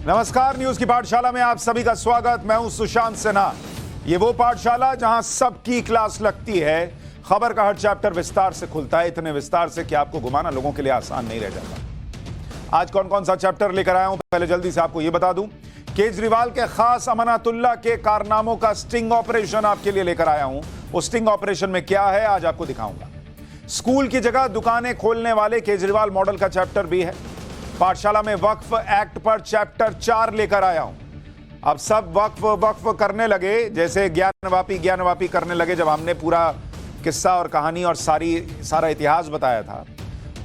नमस्कार, न्यूज की पाठशाला में आप सभी का स्वागत। मैं हूं सुशांत सिन्हा। ये वो पाठशाला जहां सबकी क्लास लगती है। खबर का हर चैप्टर विस्तार से खुलता है, इतने विस्तार से कि आपको घुमाना लोगों के लिए आसान नहीं रह जाता। आज कौन कौन सा चैप्टर लेकर आया हूं, पहले जल्दी से आपको यह बता दूं। केजरीवाल के खास अमानतुल्लाह के कारनामों का स्टिंग ऑपरेशन आपके लिए लेकर आया हूं। उस स्टिंग ऑपरेशन में क्या है आज आपको दिखाऊंगा। स्कूल की जगह दुकानें खोलने वाले केजरीवाल मॉडल का चैप्टर भी है। पाठशाला में वक्फ एक्ट पर चैप्टर 4 लेकर आया हूं। अब सब वक्फ करने लगे, जैसे ज्ञानवापी करने लगे जब हमने पूरा किस्सा और कहानी और सारा इतिहास बताया था।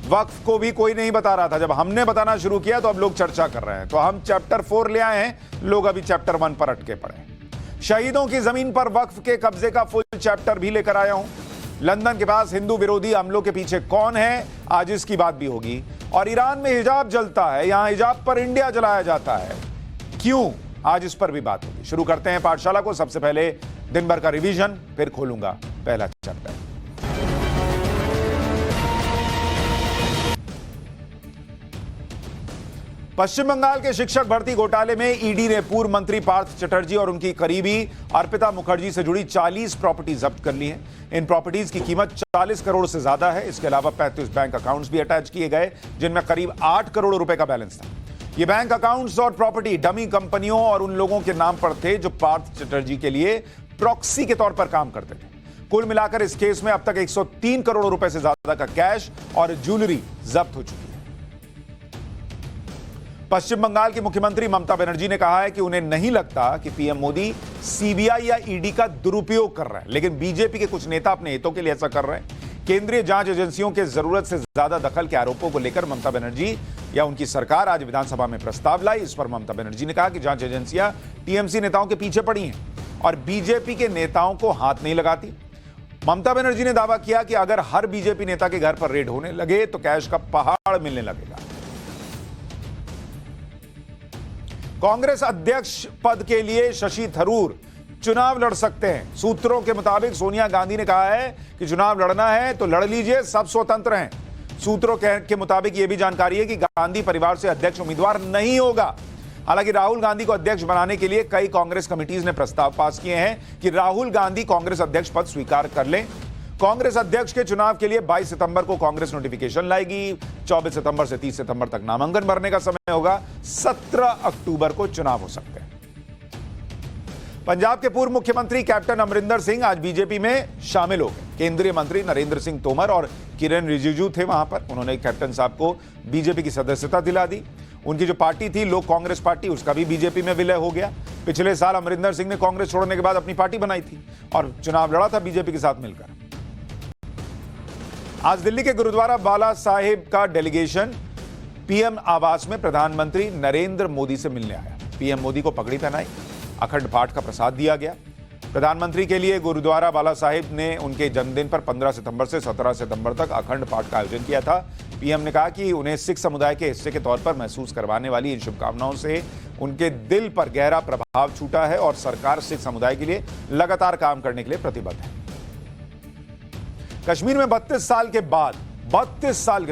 वक्फ को भी कोई नहीं बता रहा था, जब हमने बताना शुरू किया तो अब लोग चर्चा कर रहे हैं। तो हम चैप्टर 4 ले आए हैं, लोग अभी चैप्टर 1 पर अटके पड़े हैं। शहीदों की जमीन पर वक्फ के कब्जे का फुल चैप्टर भी लेकर आया हूं। लंदन के पास हिंदू विरोधी हमलों के पीछे कौन है, आज इसकी बात भी होगी। और ईरान में हिजाब जलता है, यहां हिजाब पर इंडिया जलाया जाता है, क्यों, आज इस पर भी बात होगी। शुरू करते हैं पाठशाला को। सबसे पहले दिन भर का रिवीजन, फिर खोलूंगा पहला चैप्टर। पश्चिम बंगाल के शिक्षक भर्ती घोटाले में ईडी ने पूर्व मंत्री पार्थ चटर्जी और उनकी करीबी अर्पिता मुखर्जी से जुड़ी 40 प्रॉपर्टी जब्त कर ली है। इन प्रॉपर्टीज की कीमत 40 करोड़ से ज्यादा है। इसके अलावा 35 बैंक अकाउंट्स भी अटैच किए गए, जिनमें करीब 8 करोड़ रुपए का बैलेंस था। ये बैंक अकाउंट्स और प्रॉपर्टी डमी कंपनियों और उन लोगों के नाम पर थे जो पार्थ चटर्जी के लिए प्रॉक्सी के तौर पर काम करते थे। कुल मिलाकर इस केस में अब तक 103 करोड़ रुपए से ज्यादा का कैश और ज्वेलरी जब्त हो चुकी है। पश्चिम बंगाल की मुख्यमंत्री ममता बनर्जी ने कहा है कि उन्हें नहीं लगता कि पीएम मोदी सीबीआई या ईडी का दुरुपयोग कर रहे हैं, लेकिन बीजेपी के कुछ नेता अपने हितों के लिए ऐसा कर रहे हैं। केंद्रीय जांच एजेंसियों के जरूरत से ज्यादा दखल के आरोपों को लेकर ममता बनर्जी या उनकी सरकार आज विधानसभा में प्रस्ताव लाई। इस पर ममता बनर्जी ने कहा कि जांच एजेंसियां टीएमसी नेताओं के पीछे पड़ी हैं और बीजेपी के नेताओं को हाथ नहीं लगाती। ममता बनर्जी ने दावा किया कि अगर हर बीजेपी नेता के घर पर रेड होने लगे तो कैश का पहाड़ मिलने लगेगा। कांग्रेस अध्यक्ष पद के लिए शशि थरूर चुनाव लड़ सकते हैं। सूत्रों के मुताबिक सोनिया गांधी ने कहा है कि चुनाव लड़ना है तो लड़ लीजिए, सब स्वतंत्र हैं। सूत्रों के मुताबिक यह भी जानकारी है कि गांधी परिवार से अध्यक्ष उम्मीदवार नहीं होगा। हालांकि राहुल गांधी को अध्यक्ष बनाने के लिए कई कांग्रेस कमिटीज ने प्रस्ताव पास किए हैं कि राहुल गांधी कांग्रेस अध्यक्ष पद स्वीकार कर लें। कांग्रेस अध्यक्ष के चुनाव के लिए 22 सितंबर को कांग्रेस नोटिफिकेशन लाएगी। 24 सितंबर से 30 सितंबर तक नामांकन भरने का समय होगा। 17 अक्टूबर को चुनाव हो सकते हैं। पंजाब के पूर्व मुख्यमंत्री कैप्टन अमरिंदर सिंह आज बीजेपी में शामिल हो गए। केंद्रीय मंत्री नरेंद्र सिंह तोमर और किरेन रिजिजू थे वहां पर। उन्होंने कैप्टन साहब को बीजेपी की सदस्यता दिला दी। उनकी जो पार्टी थी लोक कांग्रेस पार्टी, उसका भी बीजेपी में विलय हो गया। पिछले साल अमरिंदर सिंह ने कांग्रेस छोड़ने के बाद अपनी पार्टी बनाई थी और चुनाव लड़ा था बीजेपी के साथ मिलकर। आज दिल्ली के गुरुद्वारा बाला साहिब का डेलीगेशन पीएम आवास में प्रधानमंत्री नरेंद्र मोदी से मिलने आया। पीएम मोदी को पगड़ी पहनाई, अखंड पाठ का प्रसाद दिया गया। प्रधानमंत्री के लिए गुरुद्वारा बाला साहिब ने उनके जन्मदिन पर 15 सितंबर से 17 सितंबर तक अखंड पाठ का आयोजन किया था। पीएम ने कहा कि उन्हें सिख समुदाय के हिस्से के तौर पर महसूस करवाने वाली इन शुभकामनाओं से उनके दिल पर गहरा प्रभाव छूटा है और सरकार सिख समुदाय के लिए लगातार काम करने के लिए प्रतिबद्ध है। कश्मीर में 32 साल के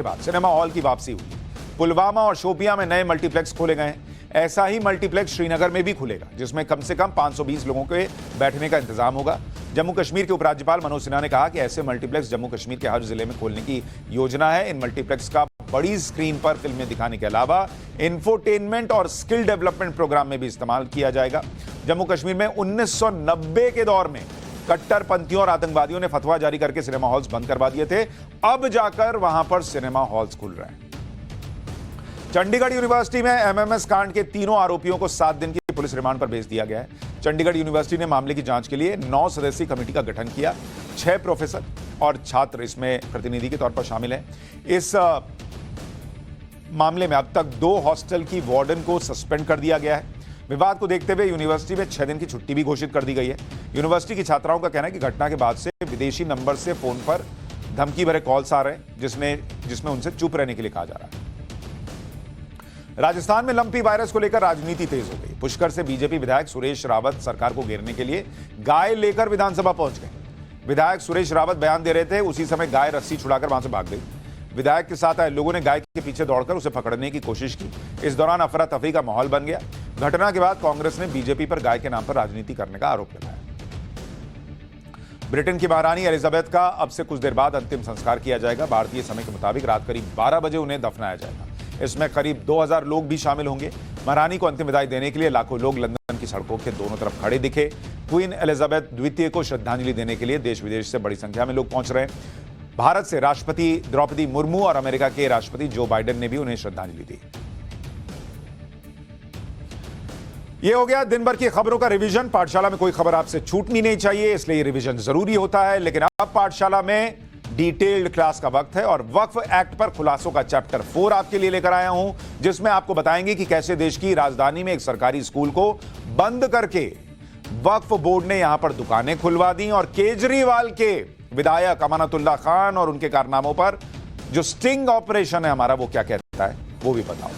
बाद सिनेमा हॉल की वापसी हुई। पुलवामा और शोपियां में नए मल्टीप्लेक्स खोले गए हैं। ऐसा ही मल्टीप्लेक्स श्रीनगर में भी खुलेगा, जिसमें कम से कम 520 लोगों के बैठने का इंतजाम होगा। जम्मू कश्मीर के उपराज्यपाल मनोज सिन्हा ने कहा कि ऐसे मल्टीप्लेक्स जम्मू कश्मीर के हर जिले में खोलने की योजना है। इन मल्टीप्लेक्स का बड़ी स्क्रीन पर फिल्में दिखाने के अलावा इंफोटेनमेंट और स्किल डेवलपमेंट प्रोग्राम में भी इस्तेमाल किया जाएगा। जम्मू कश्मीर में 1990 के दौर में कट्टरपंथियों और आतंकवादियों ने फतवा जारी करके सिनेमा हॉल्स बंद करवा दिए थे। अब जाकर वहां पर सिनेमा हॉल्स खुल रहे हैं। चंडीगढ़ यूनिवर्सिटी में एमएमएस कांड के तीनों आरोपियों को 7 दिन की पुलिस रिमांड पर भेज दिया गया है। चंडीगढ़ यूनिवर्सिटी ने मामले की जांच के लिए 9 सदस्यीय कमेटी का गठन किया। 6 प्रोफेसर और छात्र इसमें प्रतिनिधि के तौर पर शामिल हैं। इस मामले में अब तक 2 हॉस्टल की वार्डन को सस्पेंड कर दिया गया है। विवाद को देखते हुए यूनिवर्सिटी में 6 दिन की छुट्टी भी घोषित कर दी गई है। यूनिवर्सिटी की छात्राओं का कहना है कि घटना के बाद से विदेशी नंबर से फोन पर धमकी भरे कॉल्स आ रहे हैं, जिसमें उनसे चुप रहने के लिए कहा जा रहा है। राजस्थान में लंपी वायरस को लेकर राजनीति तेज हो गई। पुष्कर से बीजेपी विधायक सुरेश रावत सरकार को घेरने के लिए गाय लेकर विधानसभा पहुंच गए। विधायक सुरेश रावत बयान दे रहे थे, उसी समय गाय रस्सी छुड़ाकर वहां से भाग गई। विधायक के साथ आए लोगों ने गाय के पीछे दौड़कर उसे पकड़ने की कोशिश की। इस दौरान अफरा तफरी का माहौल बन गया। घटना के बाद कांग्रेस ने बीजेपी पर गाय के नाम पर राजनीति करने का आरोप लगाया। ब्रिटेन की महारानी एलिजाबेथ का अब से कुछ देर बाद अंतिम संस्कार किया जाएगा। भारतीय समय के मुताबिक रात करीब 12 बजे उन्हें दफनाया जाएगा। इसमें करीब 2000 लोग भी शामिल होंगे। महारानी को अंतिम विदाई देने के लिए लाखों लोग लंदन की सड़कों के दोनों तरफ खड़े दिखे। क्वीन एलिजाबेथ द्वितीय को श्रद्धांजलि देने के लिए देश विदेश से बड़ी संख्या में लोग पहुंच रहे हैं। भारत से राष्ट्रपति द्रौपदी मुर्मू और अमेरिका के राष्ट्रपति जो बाइडेन ने भी उन्हें श्रद्धांजलि दी। ये हो गया दिन भर की खबरों का रिवीजन। पाठशाला में कोई खबर आपसे छूटनी नहीं चाहिए, इसलिए ये रिवीजन जरूरी होता है। लेकिन अब पाठशाला में डिटेल्ड क्लास का वक्त है और वक्फ एक्ट पर खुलासों का चैप्टर 4 आपके लिए लेकर आया हूं, जिसमें आपको बताएंगे कि कैसे देश की राजधानी में एक सरकारी स्कूल को बंद करके वक्फ बोर्ड ने यहां पर दुकानें खुलवा दी और केजरीवाल के विधायक अमानतुल्लाह खान और उनके कारनामों पर जो स्टिंग ऑपरेशन है हमारा, वो क्या कहता है वो भी बताओ।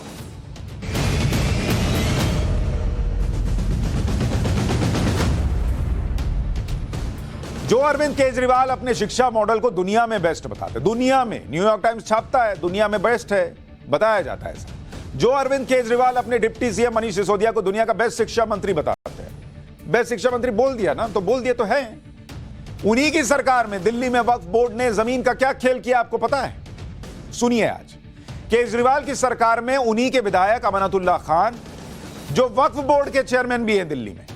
जो अरविंद केजरीवाल अपने शिक्षा मॉडल को दुनिया में बेस्ट बताते, दुनिया में, न्यूयॉर्क टाइम्स छापता है दुनिया में बेस्ट है, बताया जाता है ऐसा। जो अरविंद केजरीवाल अपने डिप्टी सीएम मनीष सिसोदिया को दुनिया का बेस्ट शिक्षा मंत्री बताते हैं, बेस्ट शिक्षा मंत्री बोल दिया ना, तो बोल दिया तो है। उन्हीं की सरकार में दिल्ली में वक्फ बोर्ड ने जमीन का क्या खेल किया आपको पता है? सुनिए। आज केजरीवाल की सरकार में उन्हीं के विधायक अमानतुल्लाह खान, जो वक्फ बोर्ड के चेयरमैन भी हैं दिल्ली में,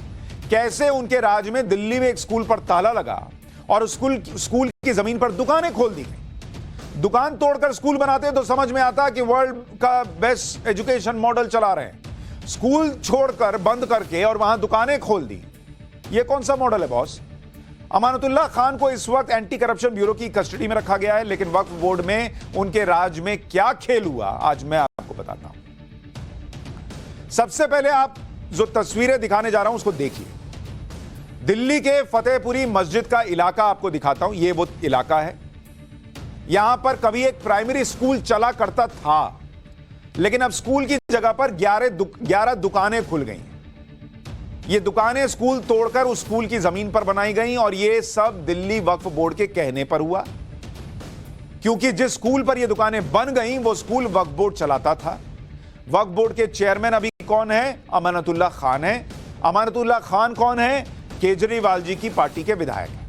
कैसे उनके राज में दिल्ली में एक स्कूल पर ताला लगा और स्कूल की जमीन पर दुकानें खोल दी गई। दुकान तोड़कर स्कूल बनाते तो समझ में आता कि वर्ल्ड का बेस्ट एजुकेशन मॉडल चला रहे हैं। स्कूल छोड़कर बंद करके और वहां दुकानें खोल दी, यह कौन सा मॉडल है बॉस? अमानतुल्लाह खान को इस वक्त एंटी करप्शन ब्यूरो की कस्टडी में रखा गया है, लेकिन वक्फ बोर्ड में उनके राज में क्या खेल हुआ आज मैं आपको बताता हूं। सबसे पहले आप जो तस्वीरें दिखाने जा रहा हूं उसको देखिए। दिल्ली के फतेहपुरी मस्जिद का इलाका आपको दिखाता हूं। यह वो इलाका है, यहां पर कभी एक प्राइमरी स्कूल चला करता था, लेकिन अब स्कूल की जगह पर 11 दुकानें खुल गई। ये दुकानें स्कूल तोड़कर उस स्कूल की जमीन पर बनाई गई और ये सब दिल्ली वक्फ बोर्ड के कहने पर हुआ, क्योंकि जिस स्कूल पर ये दुकानें बन गई वो स्कूल वक्फ बोर्ड चलाता था। वक्फ बोर्ड के चेयरमैन अभी कौन है? अमानतुल्लाह खान है। अमानतुल्लाह खान कौन है? केजरीवाल जी की पार्टी के विधायक हैं।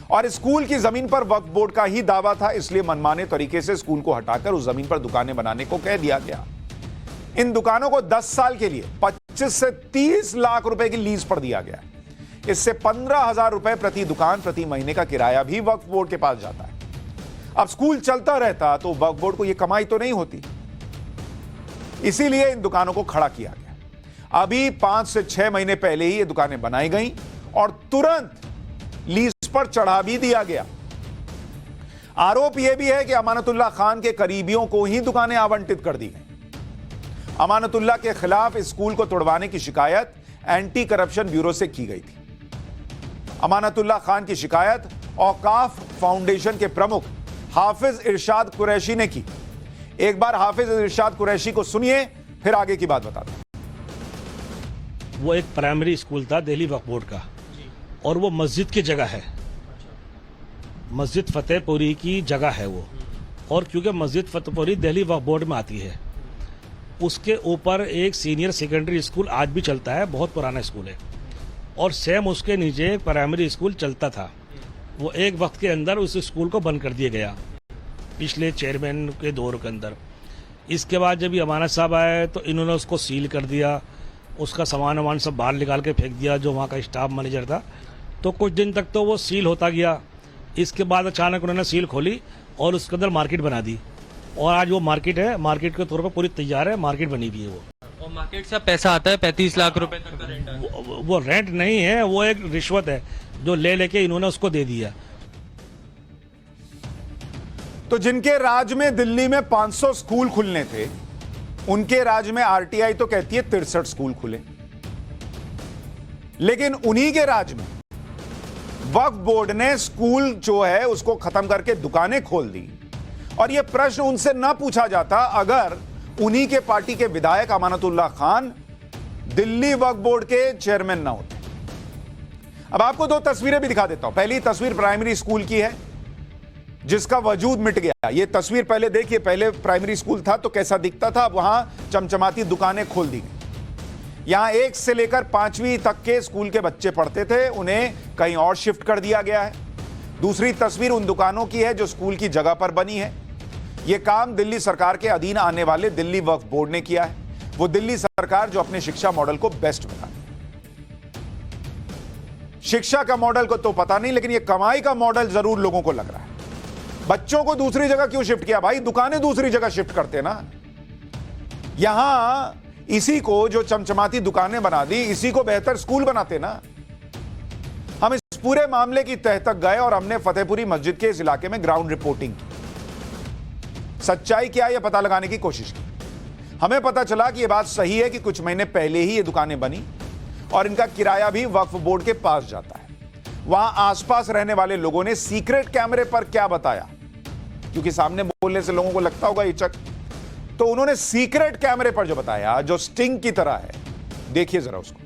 और स्कूल की जमीन पर वक्फ बोर्ड का ही दावा था, इसलिए मनमाने तरीके से स्कूल को हटाकर उस जमीन पर दुकानें बनाने को कह दिया गया। इन दुकानों को 10 साल के लिए 25 से 30 लाख रुपए की लीज पर दिया गया। इससे 15,000 रुपए प्रति दुकान प्रति महीने का किराया भी वक्फ बोर्ड के पास जाता है। अब स्कूल चलता रहता तो वक्फ बोर्ड को यह कमाई तो नहीं होती, इसीलिए इन दुकानों को खड़ा किया गया। अभी 5 से 6 महीने पहले ही ये दुकानें बनाई गई और तुरंत लीज पर चढ़ा भी दिया गया। आरोप यह भी है कि अमानतुल्लाह खान के करीबियों को ही दुकानें आवंटित कर दी गई। अमानतुल्लाह के खिलाफ इस स्कूल को तोड़वाने की शिकायत एंटी करप्शन ब्यूरो से की गई थी। अमानतुल्लाह खान की शिकायत औकाफ फाउंडेशन के प्रमुख हाफिज इरशाद कुरैशी ने की। एक बार हाफिज इरशाद कुरैशी को सुनिए, फिर आगे की बात बताते हैं। वो एक प्राइमरी स्कूल था दिल्ली वक्फ बोर्ड का, और वो मस्जिद की जगह है, मस्जिद फतेहपुरी की जगह है वो। और क्योंकि मस्जिद फतेहपुरी दिल्ली वक्फ बोर्ड में आती है, उसके ऊपर एक सीनियर सेकेंडरी स्कूल आज भी चलता है, बहुत पुराना स्कूल है। और सेम उसके नीचे एक प्राइमरी स्कूल चलता था। वो एक वक्त के अंदर उस स्कूल को बंद कर दिया गया पिछले चेयरमैन के दौर के अंदर। इसके बाद जब ये अमानत साहब आए तो इन्होंने उसको सील कर दिया, उसका सामान वामान सब बाहर निकाल के फेंक दिया, जो वहाँ का स्टाफ मैनेजर था। तो कुछ दिन तक तो वो सील होता गया। इसके बाद अचानक उन्होंने सील खोली और उसके अंदर मार्केट बना दी, और आज वो मार्केट है, मार्केट के तौर पर पूरी तैयार है, मार्केट बनी हुई है वो। और मार्केट से पैसा आता है 35 लाख रुपए तक का रेंट है। वो रेंट नहीं है, वो एक रिश्वत है जो ले लेके इन्होंने उसको दे दिया। तो जिनके राज में दिल्ली में 500 स्कूल खुलने थे, उनके राज में आरटीआई तो कहती है 63 स्कूल खुले। लेकिन उन्हीं के राज में वक्फ बोर्ड ने स्कूल जो है उसको खत्म करके दुकानें खोल दी। और यह प्रश्न उनसे ना पूछा जाता अगर उन्हीं के पार्टी के विधायक अमानतुल्लाह खान दिल्ली वक्फ बोर्ड के चेयरमैन ना होते। अब आपको 2 तस्वीरें भी दिखा देता हूं। पहली तस्वीर प्राइमरी स्कूल की है जिसका वजूद मिट गया। यह तस्वीर पहले देखिए, पहले प्राइमरी स्कूल था तो कैसा दिखता था, अब वहां चमचमाती दुकानें खोल दी गई। यहां 1 से लेकर 5वीं तक के स्कूल के बच्चे पढ़ते थे, उन्हें कहीं और शिफ्ट कर दिया गया है। दूसरी तस्वीर उन दुकानों की है जो स्कूल की जगह पर बनी है। यह काम दिल्ली सरकार के अधीन आने वाले दिल्ली वक्फ बोर्ड ने किया है। वो दिल्ली सरकार जो अपने शिक्षा मॉडल को बेस्ट बता। शिक्षा का मॉडल को तो पता नहीं, लेकिन यह कमाई का मॉडल जरूर लोगों को लग रहा है। बच्चों को दूसरी जगह क्यों शिफ्ट किया भाई? दुकानें दूसरी जगह शिफ्ट करते ना। यहां इसी को जो चमचमाती दुकानें बना दी, इसी को बेहतर स्कूल बनाते ना। हम इस पूरे मामले की तह तक गए और हमने फतेहपुरी मस्जिद के इस इलाके में ग्राउंड रिपोर्टिंग की। सच्चाई क्या है यह पता लगाने की कोशिश की। हमें पता चला कि यह बात सही है कि कुछ महीने पहले ही ये दुकानें बनी और इनका किराया भी वक्फ बोर्ड के पास जाता है। वहां आसपास रहने वाले लोगों ने सीक्रेट कैमरे पर क्या बताया, क्योंकि सामने बोलने से लोगों को लगता होगा हिचक, तो उन्होंने सीक्रेट कैमरे पर जो बताया, जो स्टिंग की तरह है, देखिए जरा उसको।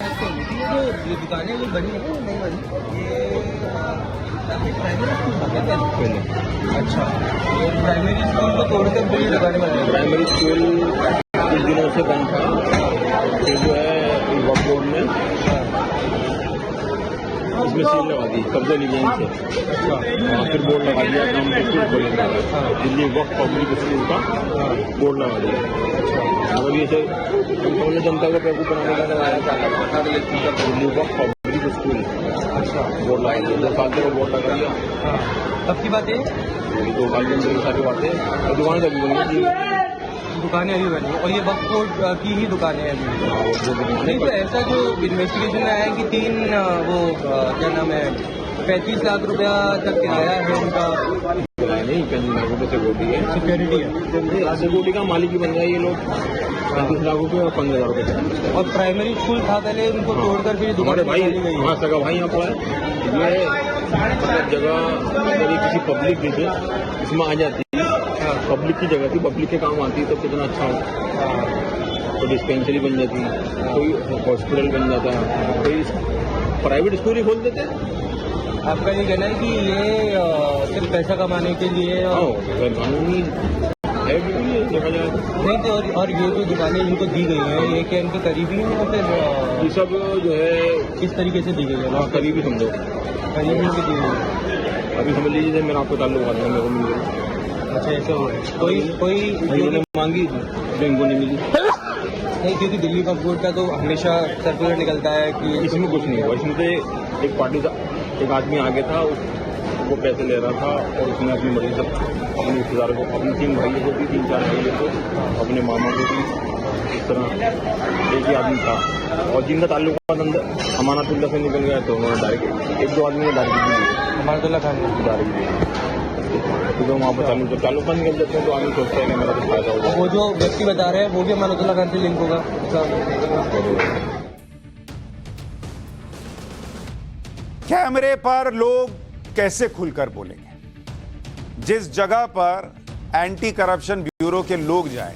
ये दुकानें जो बनी है नहीं बनी, ये अच्छा, ये प्राइमरी स्कूल को तोड़कर फिर ये दुकानें बनाई। प्राइमरी स्कूल कुछ दिनों से बंद था, फिर जो है वक्फ बोर्ड ने इसमें सील लगा दी, कब्जा ली गई इनसे। फिर बोर्ड लगा दिया हम स्कूल खोलेंगे, दिल्ली वक्फ पब्लिक स्कूल का बोर्ड लगा दिया। और ये सर उन्होंने जनता को बेवकूफ बनाने का लगाया था, Delhi Waqf public school board लगा दिया। 2 साल से वो बोर्ड लगा दिया। कब की बात है? 2 साल के अंदर सारी बातें, और दुकानें अभी बनी, दुकानें अभी बनी और ये वक्फ बोर्ड की ही दुकानें हैं अभी। नहीं तो ऐसा जो इन्वेस्टिगेशन में आया कि 3 वो क्या नाम है 35 लाख रुपया तक किराया है उनका। नहीं 35 लाख रुपये सिक्योरिटी है, सिक्योरिटी है, सिक्योरिटी का मालिक ही बन गया ये लोग। 35 लाख रुपये और 15,000 रुपये। और प्राइमरी स्कूल था पहले, उनको तोड़कर फिर दुकान भाई हाँ सगा भाई यहाँ पर है। ये मतलब जगह अगर ये किसी पब्लिक जैसे इसमें आ जाती, पब्लिक की जगह थी, पब्लिक के काम आती तो कितना अच्छा हो। तो डिस्पेंसरी बन जाती, कोई हॉस्पिटल बन जाता, कोई प्राइवेट स्कूल ही खोल देते। आपका ये कहना है कि ये सिर्फ पैसा कमाने के लिए कानूनी है देखा जाए नहीं तो। और ये जो दुकानें इनको दी गई हैं, ये क्या इनके करीबी हैं या फिर ये सब जो है किस तरीके से दी गई है? करीबी समझो, करीबी इनकी दी गई है। अभी समझ लीजिए मैंने आपको ताल्लुक आता है, मेरे को मिल गई। अच्छा ऐसा हो कोई इन्होंने मांगी जो इनको नहीं मिली। नहीं, क्योंकि दिल्ली वक्फ बोर्ड का तो हमेशा सर्कुलर निकलता है कि इसमें कुछ नहीं हुआ। इसमें तो एक पार्टी था, एक आदमी आगे था, वो पैसे ले रहा था और उसने अपनी मर्जी से अपने रिश्तेदार को, अपने 3 भाइयों को भी, 3-4 भाइयों को, अपने मामा को भी, इस तरह एक ही आदमी था। और जिनका ताल्लुक अमानतुल्लाह से निकल गया तो उन्होंने डायरेक्ट 1-2 आदमी ने डायरेक्ट दी, अमानतुल्लाह खान ने डायरेक्ट दी। तो वहाँ पर चालू बंद कर देते हैं तो आदमी सोचते हैं कि मेरा कुछ फायदा होगा। वो जो व्यक्ति बता रहे हैं वो भी अमानतुल्लाह खान से लिंक होगा। कैमरे पर लोग कैसे खुलकर बोलेंगे? जिस जगह पर एंटी करप्शन ब्यूरो के लोग जाएं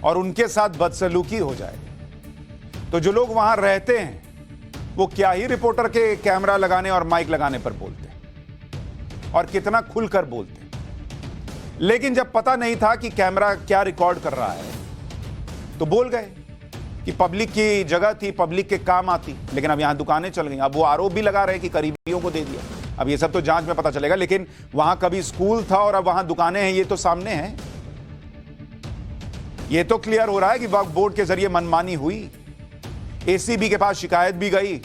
और उनके साथ बदसलूकी हो जाए, तो जो लोग वहां रहते हैं वो क्या ही रिपोर्टर के कैमरा लगाने और माइक लगाने पर बोलते हैं और कितना खुलकर बोलते हैं। लेकिन जब पता नहीं था कि कैमरा क्या रिकॉर्ड कर रहा है तो बोल गए कि पब्लिक की जगह थी, पब्लिक के काम आती। लेकिन अब यहां दुकानें चल गई। अब वो आरोप भी लगा रहे हैं कि करीबियों को दे दिया। अब ये सब तो जांच में पता चलेगा, लेकिन वहां कभी स्कूल था और अब वहां दुकानें हैं, ये तो सामने है। ये तो क्लियर हो रहा है कि वक्फ बोर्ड के जरिए मनमानी हुई। एसीबी के पास शिकायत भी गई।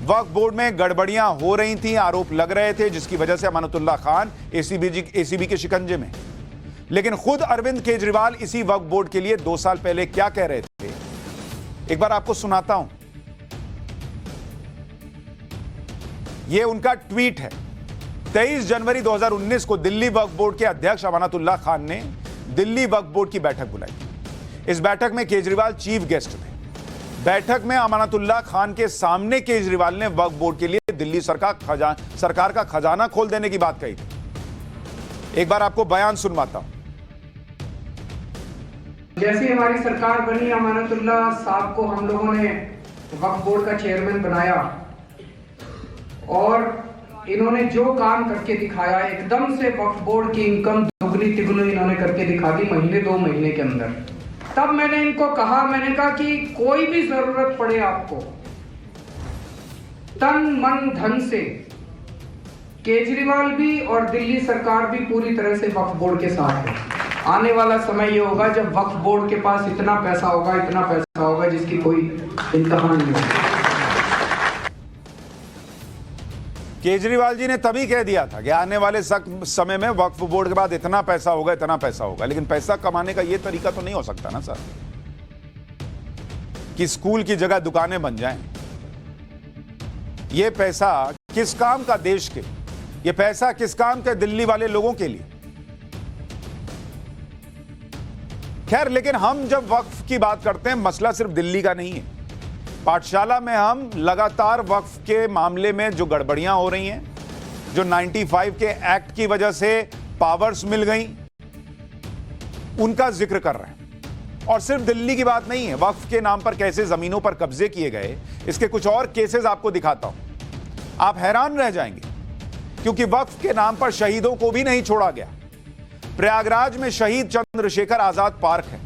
वक्फ बोर्ड में गड़बड़ियां हो रही थी, आरोप लग रहे थे, जिसकी वजह से अमानतुल्लाह खान एसीबी के शिकंजे में। लेकिन खुद अरविंद केजरीवाल इसी वक्फ बोर्ड के लिए 2 साल पहले क्या कह रहे थे, एक बार आपको सुनाता हूं। यह उनका ट्वीट है। 23 जनवरी 2019 को दिल्ली वक्फ बोर्ड के अध्यक्ष अमानतुल्लाह खान ने दिल्ली वक्फ बोर्ड की बैठक बुलाई। इस बैठक में केजरीवाल चीफ गेस्ट थे। बैठक में अमानतुल्लाह खान के सामने केजरीवाल ने वक्फ बोर्ड के लिए दिल्ली सरकार का खजाना खोल देने की बात कही थी। एक बार आपको बयान सुनवाता हूं। जैसे हमारी सरकार बनी, अमानतुल्लाह साहब को हम लोगों ने वक्फ बोर्ड का चेयरमैन बनाया और इन्होंने जो काम करके दिखाया, एकदम से वक्फ बोर्ड की इनकम दुगनी तिगुनी इन्होंने करके दिखा दी महीने 2 महीने के अंदर। तब मैंने इनको कहा, मैंने कहा कि कोई भी जरूरत पड़े आपको, तन मन धन से केजरीवाल भी और दिल्ली सरकार भी पूरी तरह से वक्फ बोर्ड के साथ है। आने वाला समय ये होगा जब वक्फ बोर्ड के पास इतना पैसा होगा जिसकी कोई इंतहा नहीं होगी। केजरीवाल जी ने तभी कह दिया था कि आने वाले समय में वक्फ बोर्ड के बाद इतना पैसा होगा, लेकिन पैसा कमाने का यह तरीका तो नहीं हो सकता ना सर, कि स्कूल की जगह दुकानें बन जाएं। यह पैसा किस काम का देश के, यह पैसा किस काम के दिल्ली वाले लोगों के लिए। खैर, लेकिन हम जब वक्फ की बात करते हैं, मसला सिर्फ दिल्ली का नहीं है। पाठशाला में हम लगातार वक्फ के मामले में जो गड़बड़ियां हो रही हैं, जो 95 के एक्ट की वजह से पावर्स मिल गई, उनका जिक्र कर रहे हैं। और सिर्फ दिल्ली की बात नहीं है, वक्फ के नाम पर कैसे जमीनों पर कब्जे किए गए, इसके कुछ और केसेस आपको दिखाता हूं। आप हैरान रह जाएंगे, क्योंकि वक्फ के नाम पर शहीदों को भी नहीं छोड़ा गया। प्रयागराज में शहीद चंद्रशेखर आजाद पार्क है,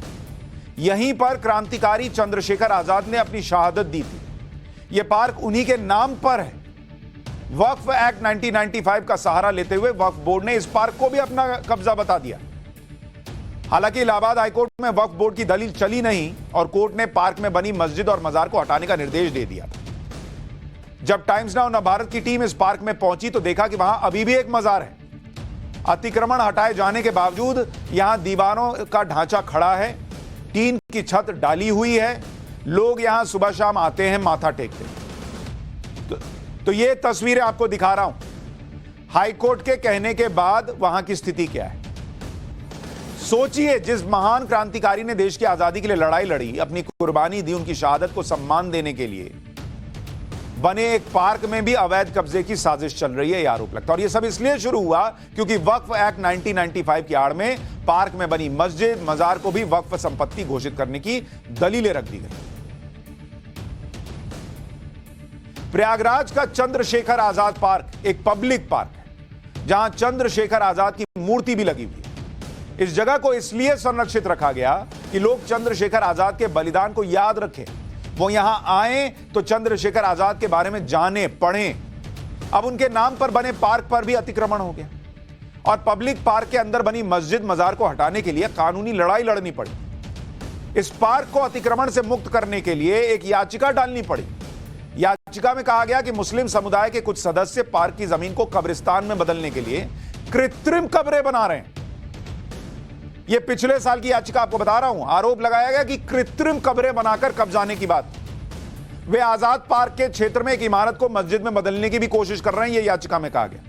यहीं पर क्रांतिकारी चंद्रशेखर आजाद ने अपनी शहादत दी थी। यह पार्क उन्हीं के नाम पर है। वक्फ एक्ट 1995 का सहारा लेते हुए वक्फ बोर्ड ने इस पार्क को भी अपना कब्जा बता दिया। हालांकि इलाहाबाद हाईकोर्ट में वक्फ बोर्ड की दलील चली नहीं और कोर्ट ने पार्क में बनी मस्जिद और मजार को हटाने का निर्देश दे दिया था। जब टाइम्स नाउ नवभारत की टीम इस पार्क में पहुंची तो देखा कि वहां अभी भी एक मजार है। अतिक्रमण हटाए जाने के बावजूद यहां दीवारों का ढांचा खड़ा है, टीन की छत डाली हुई है, लोग यहां सुबह शाम आते हैं, माथा टेकते हैं। तो ये तस्वीरें आपको दिखा रहा हूं। हाईकोर्ट के कहने के बाद वहां की स्थिति क्या है। सोचिए, जिस महान क्रांतिकारी ने देश की आजादी के लिए लड़ाई लड़ी, अपनी कुर्बानी दी, उनकी शहादत को सम्मान देने के लिए बने एक पार्क में भी अवैध कब्जे की साजिश चल रही है, यह आरोप लगता है। और यह सब इसलिए शुरू हुआ क्योंकि वक्फ एक्ट 1995 की आड़ में पार्क में बनी मस्जिद, मजार को भी वक्फ संपत्ति घोषित करने की दलीलें रख दी गई। प्रयागराज का चंद्रशेखर आजाद पार्क एक पब्लिक पार्क है, जहां चंद्रशेखर आजाद की मूर्ति भी लगी हुई है। इस जगह को इसलिए संरक्षित रखा गया कि लोग चंद्रशेखर आजाद के बलिदान को याद रखें, वो यहां आए तो चंद्रशेखर आजाद के बारे में जाने पढ़ें। अब उनके नाम पर बने पार्क पर भी अतिक्रमण हो गया और पब्लिक पार्क के अंदर बनी मस्जिद, मजार को हटाने के लिए कानूनी लड़ाई लड़नी पड़ी। इस पार्क को अतिक्रमण से मुक्त करने के लिए एक याचिका डालनी पड़ी। याचिका में कहा गया कि मुस्लिम समुदाय के कुछ सदस्य पार्क की जमीन को कब्रिस्तान में बदलने के लिए कृत्रिम कब्रें बना रहे हैं। यह पिछले साल की याचिका आपको बता रहा हूं। आरोप लगाया गया कि कृत्रिम कब्रें बनाकर कब्जाने की बात। वे आजाद पार्क के क्षेत्र में एक इमारत को मस्जिद में बदलने की भी कोशिश कर रहे हैं, यह याचिका में कहा गया।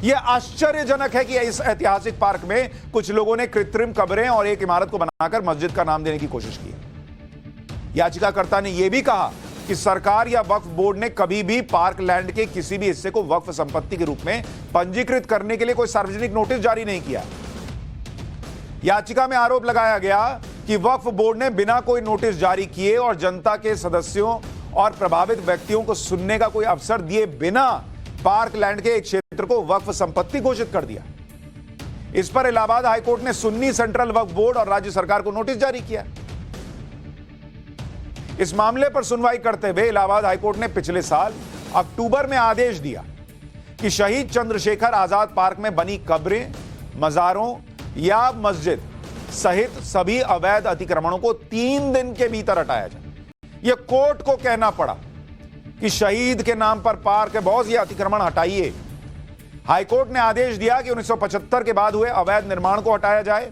यह आश्चर्यजनक है कि इस ऐतिहासिक पार्क में कुछ लोगों ने कृत्रिम कब्रें और एक इमारत को बनाकर मस्जिद का नाम देने की कोशिश की। याचिकाकर्ता ने यह भी कहा कि सरकार या वक्फ बोर्ड ने कभी भी पार्क लैंड के किसी भी हिस्से को वक्फ संपत्ति के रूप में पंजीकृत करने के लिए कोई सार्वजनिक नोटिस जारी नहीं किया। याचिका में आरोप लगाया गया कि वक्फ बोर्ड ने बिना कोई नोटिस जारी किए और जनता के सदस्यों और प्रभावित व्यक्तियों को सुनने का कोई अवसर दिए बिना पार्क लैंड के एक क्षेत्र को वक्फ संपत्ति घोषित कर दिया। इस पर इलाहाबाद हाईकोर्ट ने सुन्नी सेंट्रल वक्फ बोर्ड और राज्य सरकार को नोटिस जारी किया। इस मामले पर सुनवाई करते हुए इलाहाबाद हाईकोर्ट ने पिछले साल अक्टूबर में आदेश दिया कि शहीद चंद्रशेखर आजाद पार्क में बनी कब्रें, मजारों या मस्जिद सहित सभी अवैध अतिक्रमणों को 3 दिन के भीतर हटाया जाए। यह कोर्ट को कहना पड़ा कि शहीद के नाम पर पार्क है, बहुत ये अतिक्रमण हटाइए। हाईकोर्ट ने आदेश दिया कि 1975 के बाद हुए अवैध निर्माण को हटाया जाए।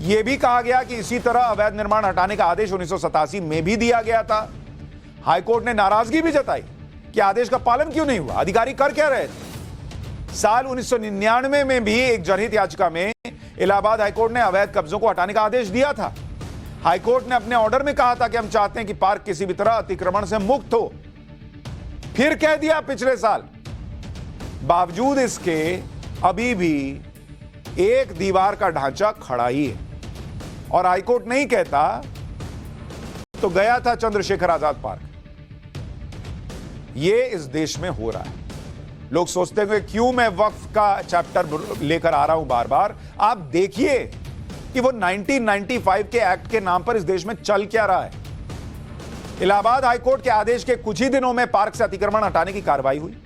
यह भी कहा गया कि इसी तरह अवैध निर्माण हटाने का आदेश 1987 में भी दिया गया था। हाईकोर्ट ने नाराजगी भी जताई कि आदेश का पालन क्यों नहीं हुआ, अधिकारी कर क्या रहे थे। साल 1999 में भी एक जनहित याचिका में इलाहाबाद हाईकोर्ट ने अवैध कब्जों को हटाने का आदेश दिया था। हाईकोर्ट ने अपने ऑर्डर में कहा था कि हम चाहते हैं कि पार्क किसी भी तरह अतिक्रमण से मुक्त हो। फिर कह दिया पिछले साल, बावजूद इसके अभी भी एक दीवार का ढांचा खड़ा ही है। और हाईकोर्ट नहीं कहता तो गया था चंद्रशेखर आजाद पार्क। यह इस देश में हो रहा है। लोग सोचते हैं क्यों मैं वक्फ का चैप्टर लेकर आ रहा हूं बार बार। आप देखिए कि वो 1995 के एक्ट के नाम पर इस देश में चल क्या रहा है। इलाहाबाद हाईकोर्ट के आदेश के कुछ ही दिनों में पार्क से अतिक्रमण हटाने की कार्रवाई हुई।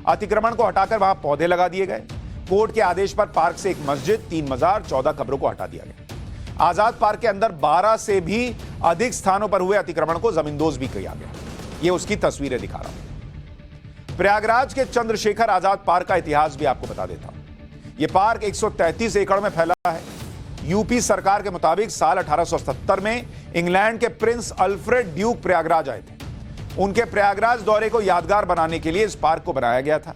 अतिक्रमण को हटाकर वहां पौधे लगा दिए गए। कोर्ट के आदेश पर पार्क से एक मस्जिद, 3 मजार, 14 कब्रों को हटा दिया गया। आजाद पार्क के अंदर 12 से भी अधिक स्थानों पर हुए अतिक्रमण को जमींदोज भी किया गया। ये उसकी तस्वीरें दिखा रहा हूं। प्रयागराज के चंद्रशेखर आजाद पार्क का इतिहास भी आपको बता देता हूं। यह पार्क 133 एकड़ में फैला है। यूपी सरकार के मुताबिक साल 1870 में इंग्लैंड के प्रिंस अल्फ्रेड ड्यूक प्रयागराज आए थे। उनके प्रयागराज दौरे को यादगार बनाने के लिए इस पार्क को बनाया गया था।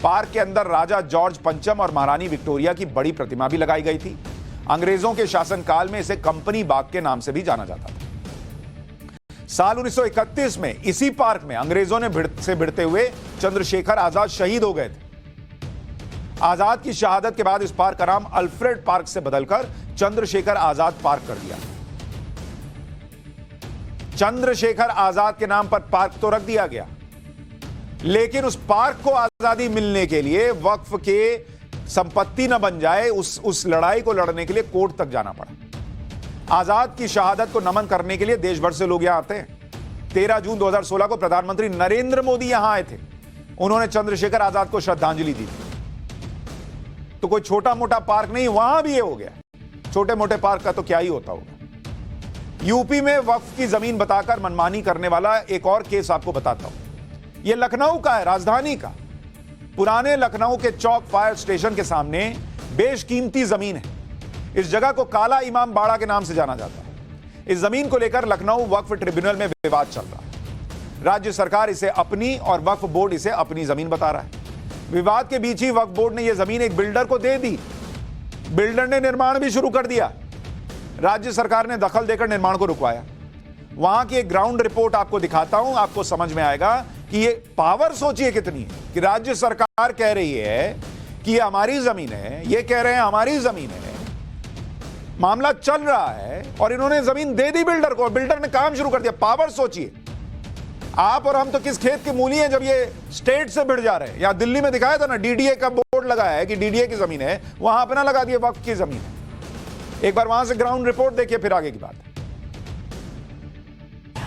पार्क के अंदर राजा जॉर्ज पंचम और महारानी विक्टोरिया की बड़ी प्रतिमा भी लगाई गई थी। अंग्रेजों के शासनकाल में इसे कंपनी बाग के नाम से भी जाना जाता था। साल 1931 में इसी पार्क में अंग्रेजों ने भिड़ते हुए चंद्रशेखर आजाद शहीद हो गए थे। आजाद की शहादत के बाद इस पार्क का नाम अल्फ्रेड पार्क से बदलकर चंद्रशेखर आजाद पार्क कर दिया। चंद्रशेखर आजाद के नाम पर पार्क तो रख दिया गया, लेकिन उस पार्क को आजादी मिलने के लिए वक्फ के संपत्ति न बन जाए, उस लड़ाई को लड़ने के लिए कोर्ट तक जाना पड़ा। आजाद की शहादत को नमन करने के लिए देश भर से लोग यहां आते हैं। 13 जून 2016 को प्रधानमंत्री नरेंद्र मोदी यहां आए थे। उन्होंने चंद्रशेखर आजाद को श्रद्धांजलि दी थी। तो कोई छोटा मोटा पार्क नहीं, वहां भी ये हो गया। छोटे मोटे पार्क का तो क्या ही होता होगा। यूपी में वक्फ की जमीन बताकर मनमानी करने वाला एक और केस आपको बताता हूं। यह लखनऊ का है, राजधानी का। पुराने लखनऊ के चौक फायर स्टेशन के सामने बेशकीमती जमीन है। इस जगह को काला इमाम बाड़ा के नाम से जाना जाता है। इस जमीन को लेकर लखनऊ वक्फ ट्रिब्यूनल में विवाद चल रहा है। राज्य सरकार इसे अपनी और वक्फ बोर्ड इसे अपनी जमीन बता रहा है। विवाद के बीच ही वक्फ बोर्ड ने यह जमीन एक बिल्डर को दे दी। बिल्डर ने निर्माण भी शुरू कर दिया। राज्य सरकार ने दखल देकर निर्माण को रुकवाया। वहां की एक ग्राउंड रिपोर्ट आपको दिखाता हूं, आपको समझ में आएगा कि ये पावर सोचिए कितनी है कि राज्य सरकार कह रही है कि ये हमारी जमीन है, ये कह रहे हैं हमारी जमीन है, मामला चल रहा है और इन्होंने जमीन दे दी बिल्डर को और बिल्डर ने काम शुरू कर दिया। पावर सोचिए। आप और हम तो किस खेत के मूली हैं जब ये स्टेट से भिड़ जा रहे हैं। यहां दिल्ली में दिखाया था ना, डीडीए का बोर्ड लगाया है कि डीडीए की जमीन है, वहां अपना लगा दिया वक्फ की जमीन है। एक बार वहां से ग्राउंड रिपोर्ट देखिए, फिर आगे की बात।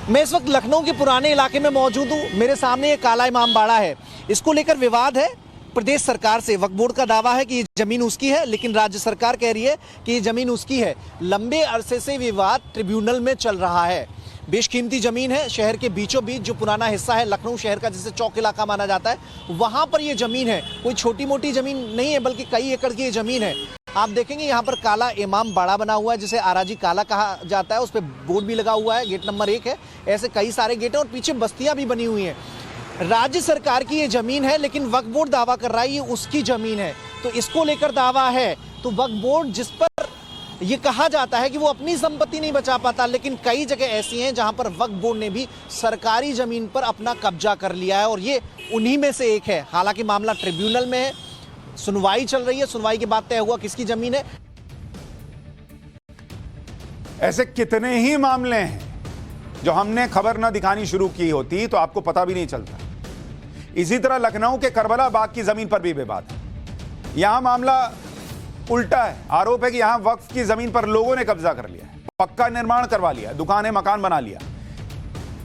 मैं इस वक्त लखनऊ के पुराने इलाके में मौजूद हूं। मेरे सामने ये काला इमाम बाड़ा है। इसको लेकर विवाद है प्रदेश सरकार से। वक्फ बोर्ड का दावा है कि ये जमीन उसकी है, लेकिन राज्य सरकार कह रही है कि ये जमीन उसकी है। लंबे अरसे से विवाद ट्रिब्यूनल में चल रहा है। बेशकीमती जमीन है। शहर के बीचों बीच जो पुराना हिस्सा है लखनऊ शहर का, जिसे चौक इलाका माना जाता है, वहां पर ये जमीन है। कोई छोटी मोटी जमीन नहीं है, बल्कि कई एकड़ की ये जमीन है। आप देखेंगे यहाँ पर काला इमाम बाड़ा बना हुआ है, जिसे आराजी काला कहा जाता है। उस पर बोर्ड भी लगा हुआ है, गेट नंबर 1 है। ऐसे कई सारे गेट हैं और पीछे बस्तियां भी बनी हुई हैं। राज्य सरकार की ये जमीन है, लेकिन वक्फ बोर्ड दावा कर रहा है ये उसकी जमीन है। तो इसको लेकर दावा है। तो वक्फ बोर्ड, जिस पर ये कहा जाता है कि वो अपनी संपत्ति नहीं बचा पाता, लेकिन कई जगह ऐसी हैं जहां पर वक्फ बोर्ड ने भी सरकारी जमीन पर अपना कब्जा कर लिया है और ये उन्हीं में से एक है। हालांकि मामला ट्रिब्यूनल में है, सुनवाई चल रही है। सुनवाई के बाद तय हुआ किसकी जमीन है। ऐसे कितने ही मामले हैं जो हमने खबर ना दिखानी शुरू की होती तो आपको पता भी नहीं चलता। इसी तरह लखनऊ के करबला बाग की जमीन पर भी विवाद है। यहां मामला उल्टा है। आरोप है कि यहां वक्फ की जमीन पर लोगों ने कब्जा कर लिया है, पक्का निर्माण करवा लिया, दुकानें मकान बना लिया।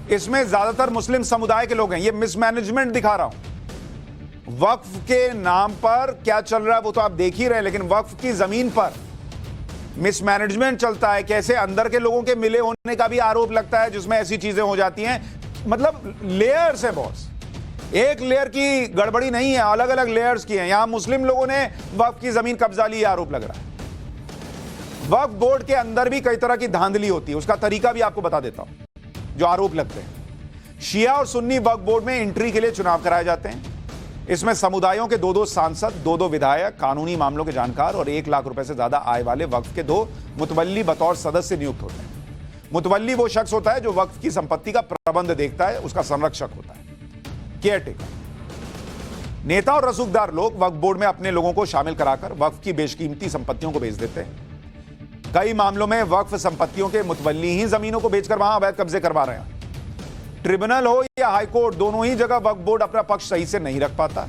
इसमें ज्यादातर मुस्लिम समुदाय के लोग हैं। यह मिसमैनेजमेंट दिखा रहा हूं। वक्फ के नाम पर क्या चल रहा है वो तो आप देख ही रहे हैं, लेकिन वक्फ की जमीन पर मिसमैनेजमेंट चलता है। कैसे अंदर के लोगों के मिले होने का भी आरोप लगता है, जिसमें ऐसी चीजें हो जाती हैं। मतलब लेयर्स है बॉस, एक लेयर की गड़बड़ी नहीं है, अलग अलग लेयर्स की हैं। यहां मुस्लिम लोगों ने वक्फ की जमीन कब्जा ली, आरोप लग रहा है। वक्फ बोर्ड के अंदर भी कई तरह की धांधली होती है, उसका तरीका भी आपको बता देता हूं जो आरोप लगते हैं। शिया और सुन्नी वक्फ बोर्ड में एंट्री के लिए चुनाव कराए जाते हैं। इसमें समुदायों के 2-2 सांसद, 2-2 विधायक, कानूनी मामलों के जानकार और 1 लाख रुपए से ज्यादा आय वाले वक्फ के 2 मुतवल्ली बतौर सदस्य नियुक्त होते हैं। मुतवल्ली वो शख्स होता है जो वक्फ की संपत्ति का प्रबंध देखता है, उसका संरक्षक होता है, केयरटेकर। नेता और रसूखदार लोग वक्फ बोर्ड में अपने लोगों को शामिल कराकर वक्फ की बेशकीमती संपत्तियों को बेच देते हैं। कई मामलों में वक्फ संपत्तियों के मुतवल्ली ही जमीनों को बेचकर वहां अवैध कब्जे करवा रहे हैं। ट्रिब्यूनल हो या हाईकोर्ट, दोनों ही जगह वक्फ बोर्ड अपना पक्ष सही से नहीं रख पाता।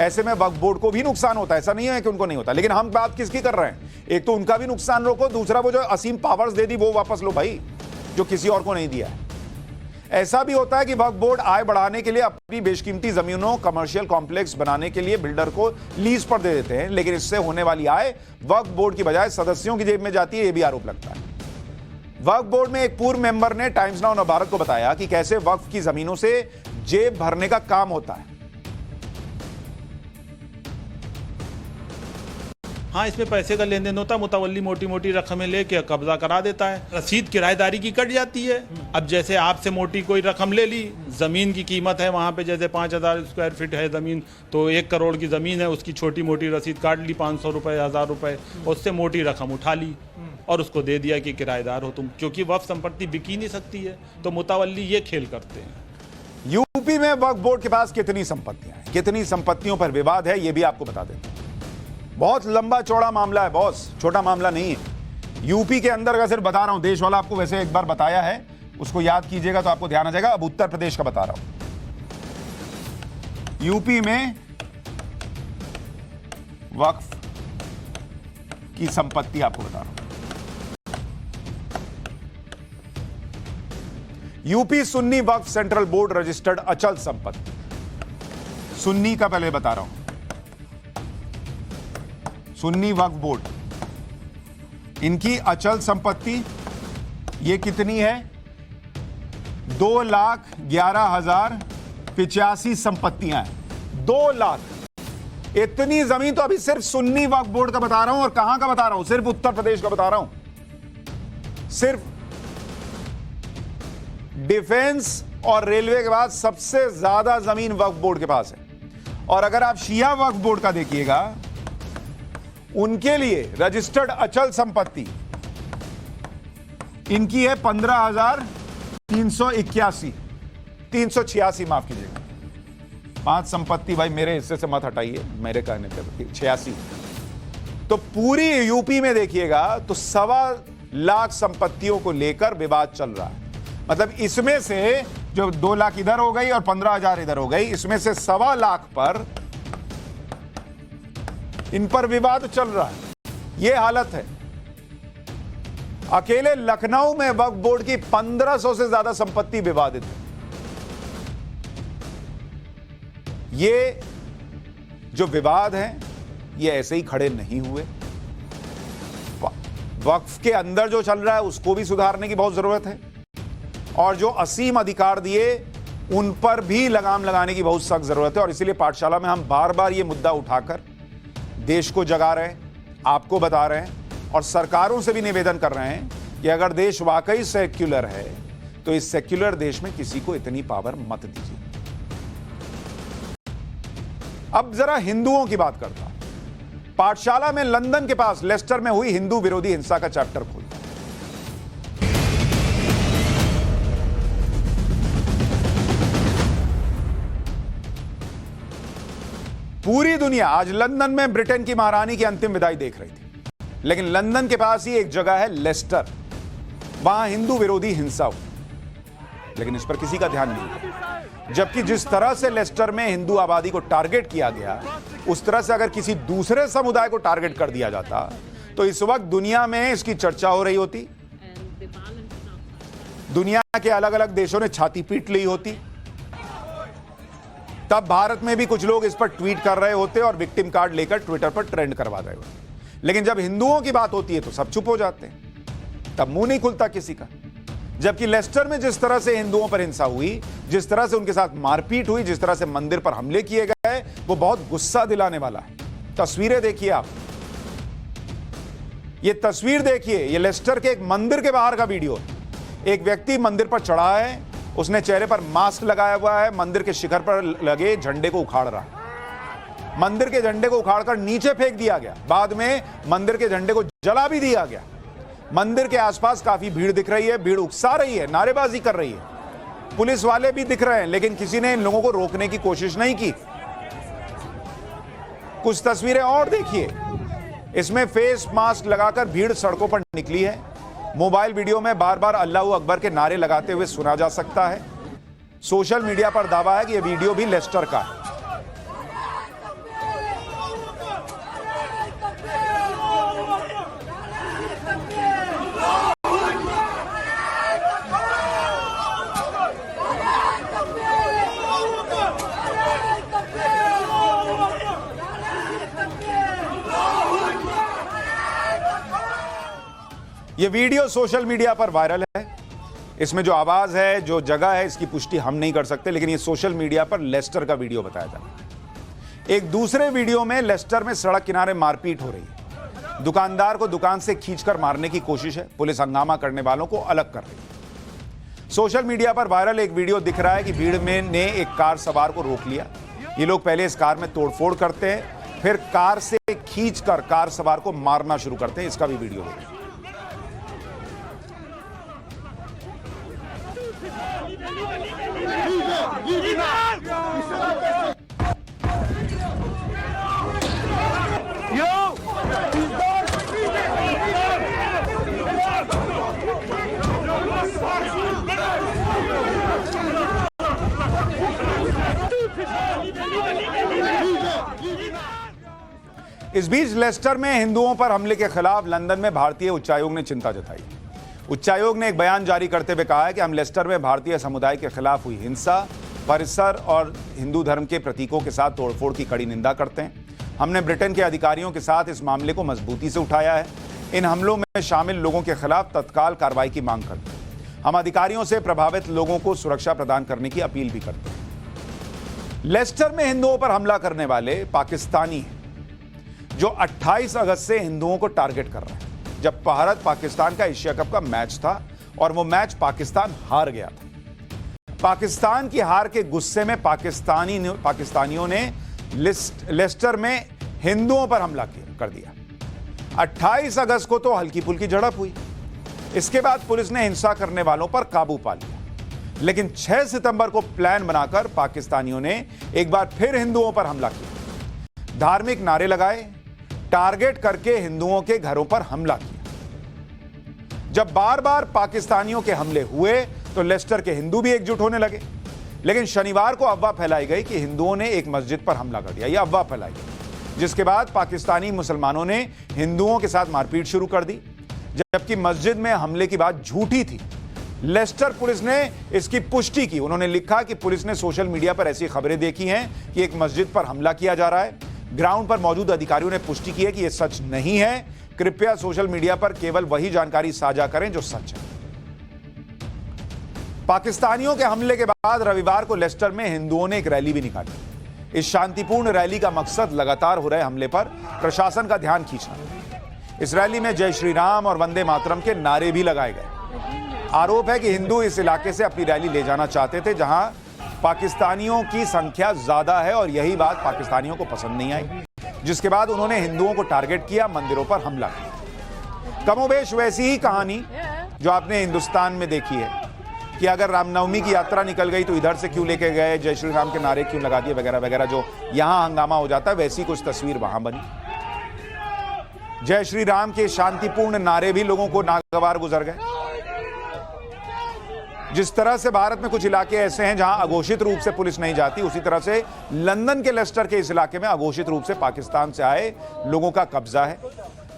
ऐसे में वक्फ बोर्ड को भी नुकसान होता है, ऐसा नहीं है कि उनको नहीं होता। लेकिन हम बात किसकी कर रहे हैं, एक तो उनका भी नुकसान रोको, दूसरा वो जो असीम पावर्स दे दी वो वापस लो भाई, जो किसी और को नहीं दिया है। ऐसा भी होता है कि वक्फ बोर्ड आय बढ़ाने के लिए अपनी बेशकीमती जमीनों कमर्शियल कॉम्प्लेक्स बनाने के लिए बिल्डर को लीज पर दे देते हैं, लेकिन इससे होने वाली आय वक्फ बोर्ड की बजाय सदस्यों की जेब में जाती है, यह भी आरोप लगता है। वक्फ बोर्ड में एक पूर्व मेंबर ने टाइम्स नाउ नवभारत को बताया कि कैसे वक्फ की जमीनों से जेब भरने का काम होता है। हाँ, इसमें पैसे का लेन देन होता है, मुतवल्ली मोटी मोटी रकमें लेके कब्जा करा देता है, रसीद किराएदारी की कट जाती है। अब जैसे आपसे मोटी कोई रकम ले ली, जमीन की कीमत है वहाँ पे जैसे 5000 स्क्वायर फीट है जमीन, तो 1 करोड़ की जमीन है, उसकी छोटी मोटी रसीद काट ली 500 रुपए 1000 रुपए, उससे मोटी रकम उठा ली और उसको दे दिया कि किराएदार हो तुम, क्योंकि वक्फ संपत्ति बिकी नहीं सकती है, तो मुतवल्ली ये खेल करते हैं। यूपी में वक्फ बोर्ड के पास कितनी संपत्तियां हैं, कितनी संपत्तियों पर विवाद है, यह भी आपको बता देते हैं। बहुत लंबा चौड़ा मामला है बॉस, छोटा मामला नहीं है। यूपी के अंदर का सिर्फ बता रहा हूं, देश वाला आपको वैसे एक बार बताया है, उसको याद कीजिएगा तो आपको ध्यान आ जाएगा। अब उत्तर प्रदेश का बता रहा हूं। यूपी में वक्फ की संपत्ति आपको बता रहा हूं। यूपी सुन्नी वक्फ सेंट्रल बोर्ड रजिस्टर्ड अचल संपत्ति, सुन्नी का पहले बता रहा हूं। सुन्नी वक्फ बोर्ड, इनकी अचल संपत्ति ये कितनी है, 2,11,085 संपत्तियां हैं। 2 लाख, इतनी जमीन तो अभी सिर्फ सुन्नी वक्फ बोर्ड का बता रहा हूं। और कहां का बता रहा हूं, सिर्फ उत्तर प्रदेश का बता रहा हूं। सिर्फ डिफेंस और रेलवे के बाद सबसे ज्यादा जमीन वक्फ बोर्ड के पास है। और अगर आप शिया वक्फ बोर्ड का देखिएगा, उनके लिए रजिस्टर्ड अचल संपत्ति इनकी है 15,386 माफ कीजिएगा। 5 संपत्ति भाई मेरे हिस्से से मत हटाइए, मेरे कहने पे 86। तो पूरी यूपी में देखिएगा तो 1.25 लाख संपत्तियों को लेकर विवाद चल रहा है। मतलब इसमें से जो 2 लाख इधर हो गई और 15,000 इधर हो गई, इसमें से 1.25 लाख पर इन पर विवाद चल रहा है। यह हालत है। अकेले लखनऊ में वक्फ बोर्ड की 1500 से ज्यादा संपत्ति विवादित है। ये जो विवाद हैं, ये ऐसे ही खड़े नहीं हुए। वक्फ के अंदर जो चल रहा है उसको भी सुधारने की बहुत जरूरत है, और जो असीम अधिकार दिए उन पर भी लगाम लगाने की बहुत सख्त जरूरत है। और इसीलिए पाठशाला में हम बार बार ये मुद्दा उठाकर देश को जगा रहे हैं, आपको बता रहे हैं, और सरकारों से भी निवेदन कर रहे हैं कि अगर देश वाकई सेक्युलर है तो इस सेक्युलर देश में किसी को इतनी पावर मत दीजिए। अब जरा हिंदुओं की बात करता हूं। पाठशाला में लंदन के पास लेस्टर में हुई हिंदू विरोधी हिंसा का चैप्टर खोलता। पूरी दुनिया आज लंदन में ब्रिटेन की महारानी की अंतिम विदाई देख रही थी, लेकिन लंदन के पास ही एक जगह है लेस्टर, वहां हिंदू विरोधी हिंसा हुई, लेकिन इस पर किसी का ध्यान नहीं। जबकि जिस तरह से लेस्टर में हिंदू आबादी को टारगेट किया गया, उस तरह से अगर किसी दूसरे समुदाय को टारगेट कर दिया जाता तो इस वक्त दुनिया में इसकी चर्चा हो रही होती, दुनिया के अलग अलग देशों ने छाती पीट ली होती, तब भारत में भी कुछ लोग इस पर ट्वीट कर रहे होते और विक्टिम कार्ड लेकर ट्विटर पर ट्रेंड करवा रहे होते। लेकिन जब हिंदुओं की बात होती है तो सब चुप हो जाते हैं, तब मुंह नहीं खुलता किसी का। जबकि लेस्टर में जिस तरह से हिंदुओं पर हिंसा हुई, जिस तरह से उनके साथ मारपीट हुई, जिस तरह से मंदिर पर हमले किए गए, वो बहुत गुस्सा दिलाने वाला है। तस्वीरें देखिए आप, ये तस्वीर देखिए, ये लेस्टर के एक मंदिर के बाहर का वीडियो। एक व्यक्ति मंदिर पर चढ़ा है, उसने चेहरे पर मास्क लगाया हुआ है, मंदिर के शिखर पर लगे झंडे को उखाड़ रहा है। मंदिर के झंडे को उखाड़कर नीचे फेंक दिया गया, बाद में मंदिर के झंडे को जला भी दिया गया। मंदिर के आसपास काफी भीड़ दिख रही है, भीड़ उकसा रही है, नारेबाजी कर रही है, पुलिस वाले भी दिख रहे हैं, लेकिन किसी ने इन लोगों को रोकने की कोशिश नहीं की। कुछ तस्वीरें और देखिए, इसमें फेस मास्क लगाकर भीड़ सड़कों पर निकली है। मोबाइल वीडियो में बार बार अल्लाहू अकबर के नारे लगाते हुए सुना जा सकता है। सोशल मीडिया पर दावा है कि यह वीडियो भी लेस्टर का है। ये वीडियो सोशल मीडिया पर वायरल है। इसमें जो आवाज है, जो जगह है, इसकी पुष्टि हम नहीं कर सकते, लेकिन ये सोशल मीडिया पर लेस्टर का वीडियो बताया जा रहा है। एक दूसरे वीडियो में लेस्टर में सड़क किनारे मारपीट हो रही है। दुकानदार को दुकान से खींचकर मारने की कोशिश है। पुलिस हंगामा करने वालों को अलग कर रही है। सोशल मीडिया पर वायरल एक वीडियो दिख रहा है कि भीड़ में ने एक कार सवार को रोक लिया। ये लोग पहले इस कार में तोड़फोड़ करते हैं, फिर कार से खींचकर कार सवार को मारना शुरू करते हैं। इसका भी वीडियो देखिए। इस बीच लेस्टर में हिंदुओं पर हमले के खिलाफ लंदन में भारतीय उच्चायोग ने चिंता जताई। उच्चायोग ने एक बयान जारी करते हुए कहा है कि हम लेस्टर में भारतीय समुदाय के खिलाफ हुई हिंसा, परिसर और हिंदू धर्म के प्रतीकों के साथ तोड़फोड़ की कड़ी निंदा करते हैं। हमने ब्रिटेन के अधिकारियों के साथ इस मामले को मजबूती से उठाया है। इन हमलों में शामिल लोगों के खिलाफ तत्काल कार्रवाई की मांग करते हैं। हम अधिकारियों से प्रभावित लोगों को सुरक्षा प्रदान करने की अपील भी करते हैं। लेस्टर में हिंदुओं पर हमला करने वाले पाकिस्तानी हैं, जो 28 अगस्त से हिंदुओं को टारगेट कर रहे हैं। जब भारत पाकिस्तान का एशिया कप का मैच था और वो मैच पाकिस्तान हार गया था। पाकिस्तान की हार के गुस्से में पाकिस्तानियों ने लेस्टर में हिंदुओं पर हमला कर दिया। 28 अगस्त को तो हल्की फुल्की झड़प हुई। इसके बाद पुलिस ने हिंसा करने वालों पर काबू पा लिया, लेकिन 6 सितंबर को प्लान बनाकर पाकिस्तानियों ने एक बार फिर हिंदुओं पर हमला किया। धार्मिक नारे लगाए, टारगेट करके हिंदुओं के घरों पर हमला किया। जब बार बार पाकिस्तानियों के हमले हुए तो लेस्टर के हिंदू भी एकजुट होने लगे, लेकिन शनिवार को अफवाह फैलाई गई कि हिंदुओं ने एक मस्जिद पर हमला कर दिया। यह अफवाह फैलाई गई, जिसके बाद पाकिस्तानी मुसलमानों ने हिंदुओं के साथ मारपीट शुरू कर दी, जबकि मस्जिद में हमले की बात झूठी थी। लेस्टर पुलिस ने इसकी पुष्टि की। उन्होंने लिखा कि पुलिस ने सोशल मीडिया पर ऐसी खबरें देखी हैं कि एक मस्जिद पर हमला किया जा रहा है। ग्राउंड पर मौजूद अधिकारियों ने पुष्टि की है कि यह सच नहीं है। कृपया सोशल मीडिया पर केवल वही जानकारी साझा करें जो सच है। पाकिस्तानियों के हमले के बाद रविवार को लेस्टर में हिंदुओं ने एक रैली भी निकाली। इस शांतिपूर्ण रैली का मकसद लगातार हो रहे हमले पर प्रशासन का ध्यान खींचना। इस रैली में जय श्री राम और वंदे मातरम के नारे भी लगाए गए। आरोप है कि हिंदू इस इलाके से अपनी रैली ले जाना चाहते थे, जहां पाकिस्तानियों की संख्या ज्यादा है, और यही बात पाकिस्तानियों को पसंद नहीं आई, जिसके बाद उन्होंने हिंदुओं को टारगेट किया, मंदिरों पर हमला किया। कमोबेश वैसी ही कहानी जो आपने हिंदुस्तान में देखी है कि अगर रामनवमी की यात्रा निकल गई तो इधर से क्यों लेके गए, जय श्री राम के नारे क्यों लगा दिए, वगैरह वगैरह, जो यहां हंगामा हो जाता है, वैसी कुछ तस्वीर वहां बनी। जय श्री राम के शांतिपूर्ण नारे भी लोगों को नागवार गुजर गए। जिस तरह से भारत में कुछ इलाके ऐसे हैं जहां अघोषित रूप से पुलिस नहीं जाती, उसी तरह से लंदन के लेस्टर के इस इलाके में अघोषित रूप से पाकिस्तान से आए लोगों का कब्जा है।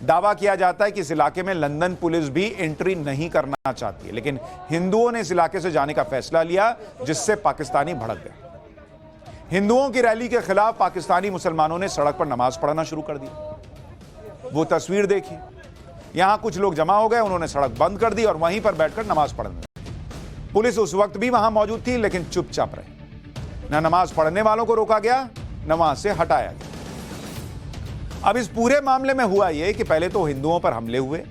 दावा किया जाता है कि इस इलाके में लंदन पुलिस भी एंट्री नहीं करना चाहती है, लेकिन हिंदुओं ने इस इलाके से जाने का फैसला लिया, जिससे पाकिस्तानी भड़क गए। हिंदुओं की रैली के खिलाफ पाकिस्तानी मुसलमानों ने सड़क पर नमाज पढ़ना शुरू कर दी। वो तस्वीर देखिए, यहां कुछ लोग जमा हो गए, उन्होंने सड़क बंद कर दी और वहीं पर बैठकर नमाज पढ़ने लगे। पुलिस उस वक्त भी वहां मौजूद थी, लेकिन चुपचाप रही। न नमाज पढ़ने वालों को रोका गया, न वहां से हटाया गया। अब इस पूरे मामले में हुआ यह कि पहले तो हिंदुओं पर हमले हुए,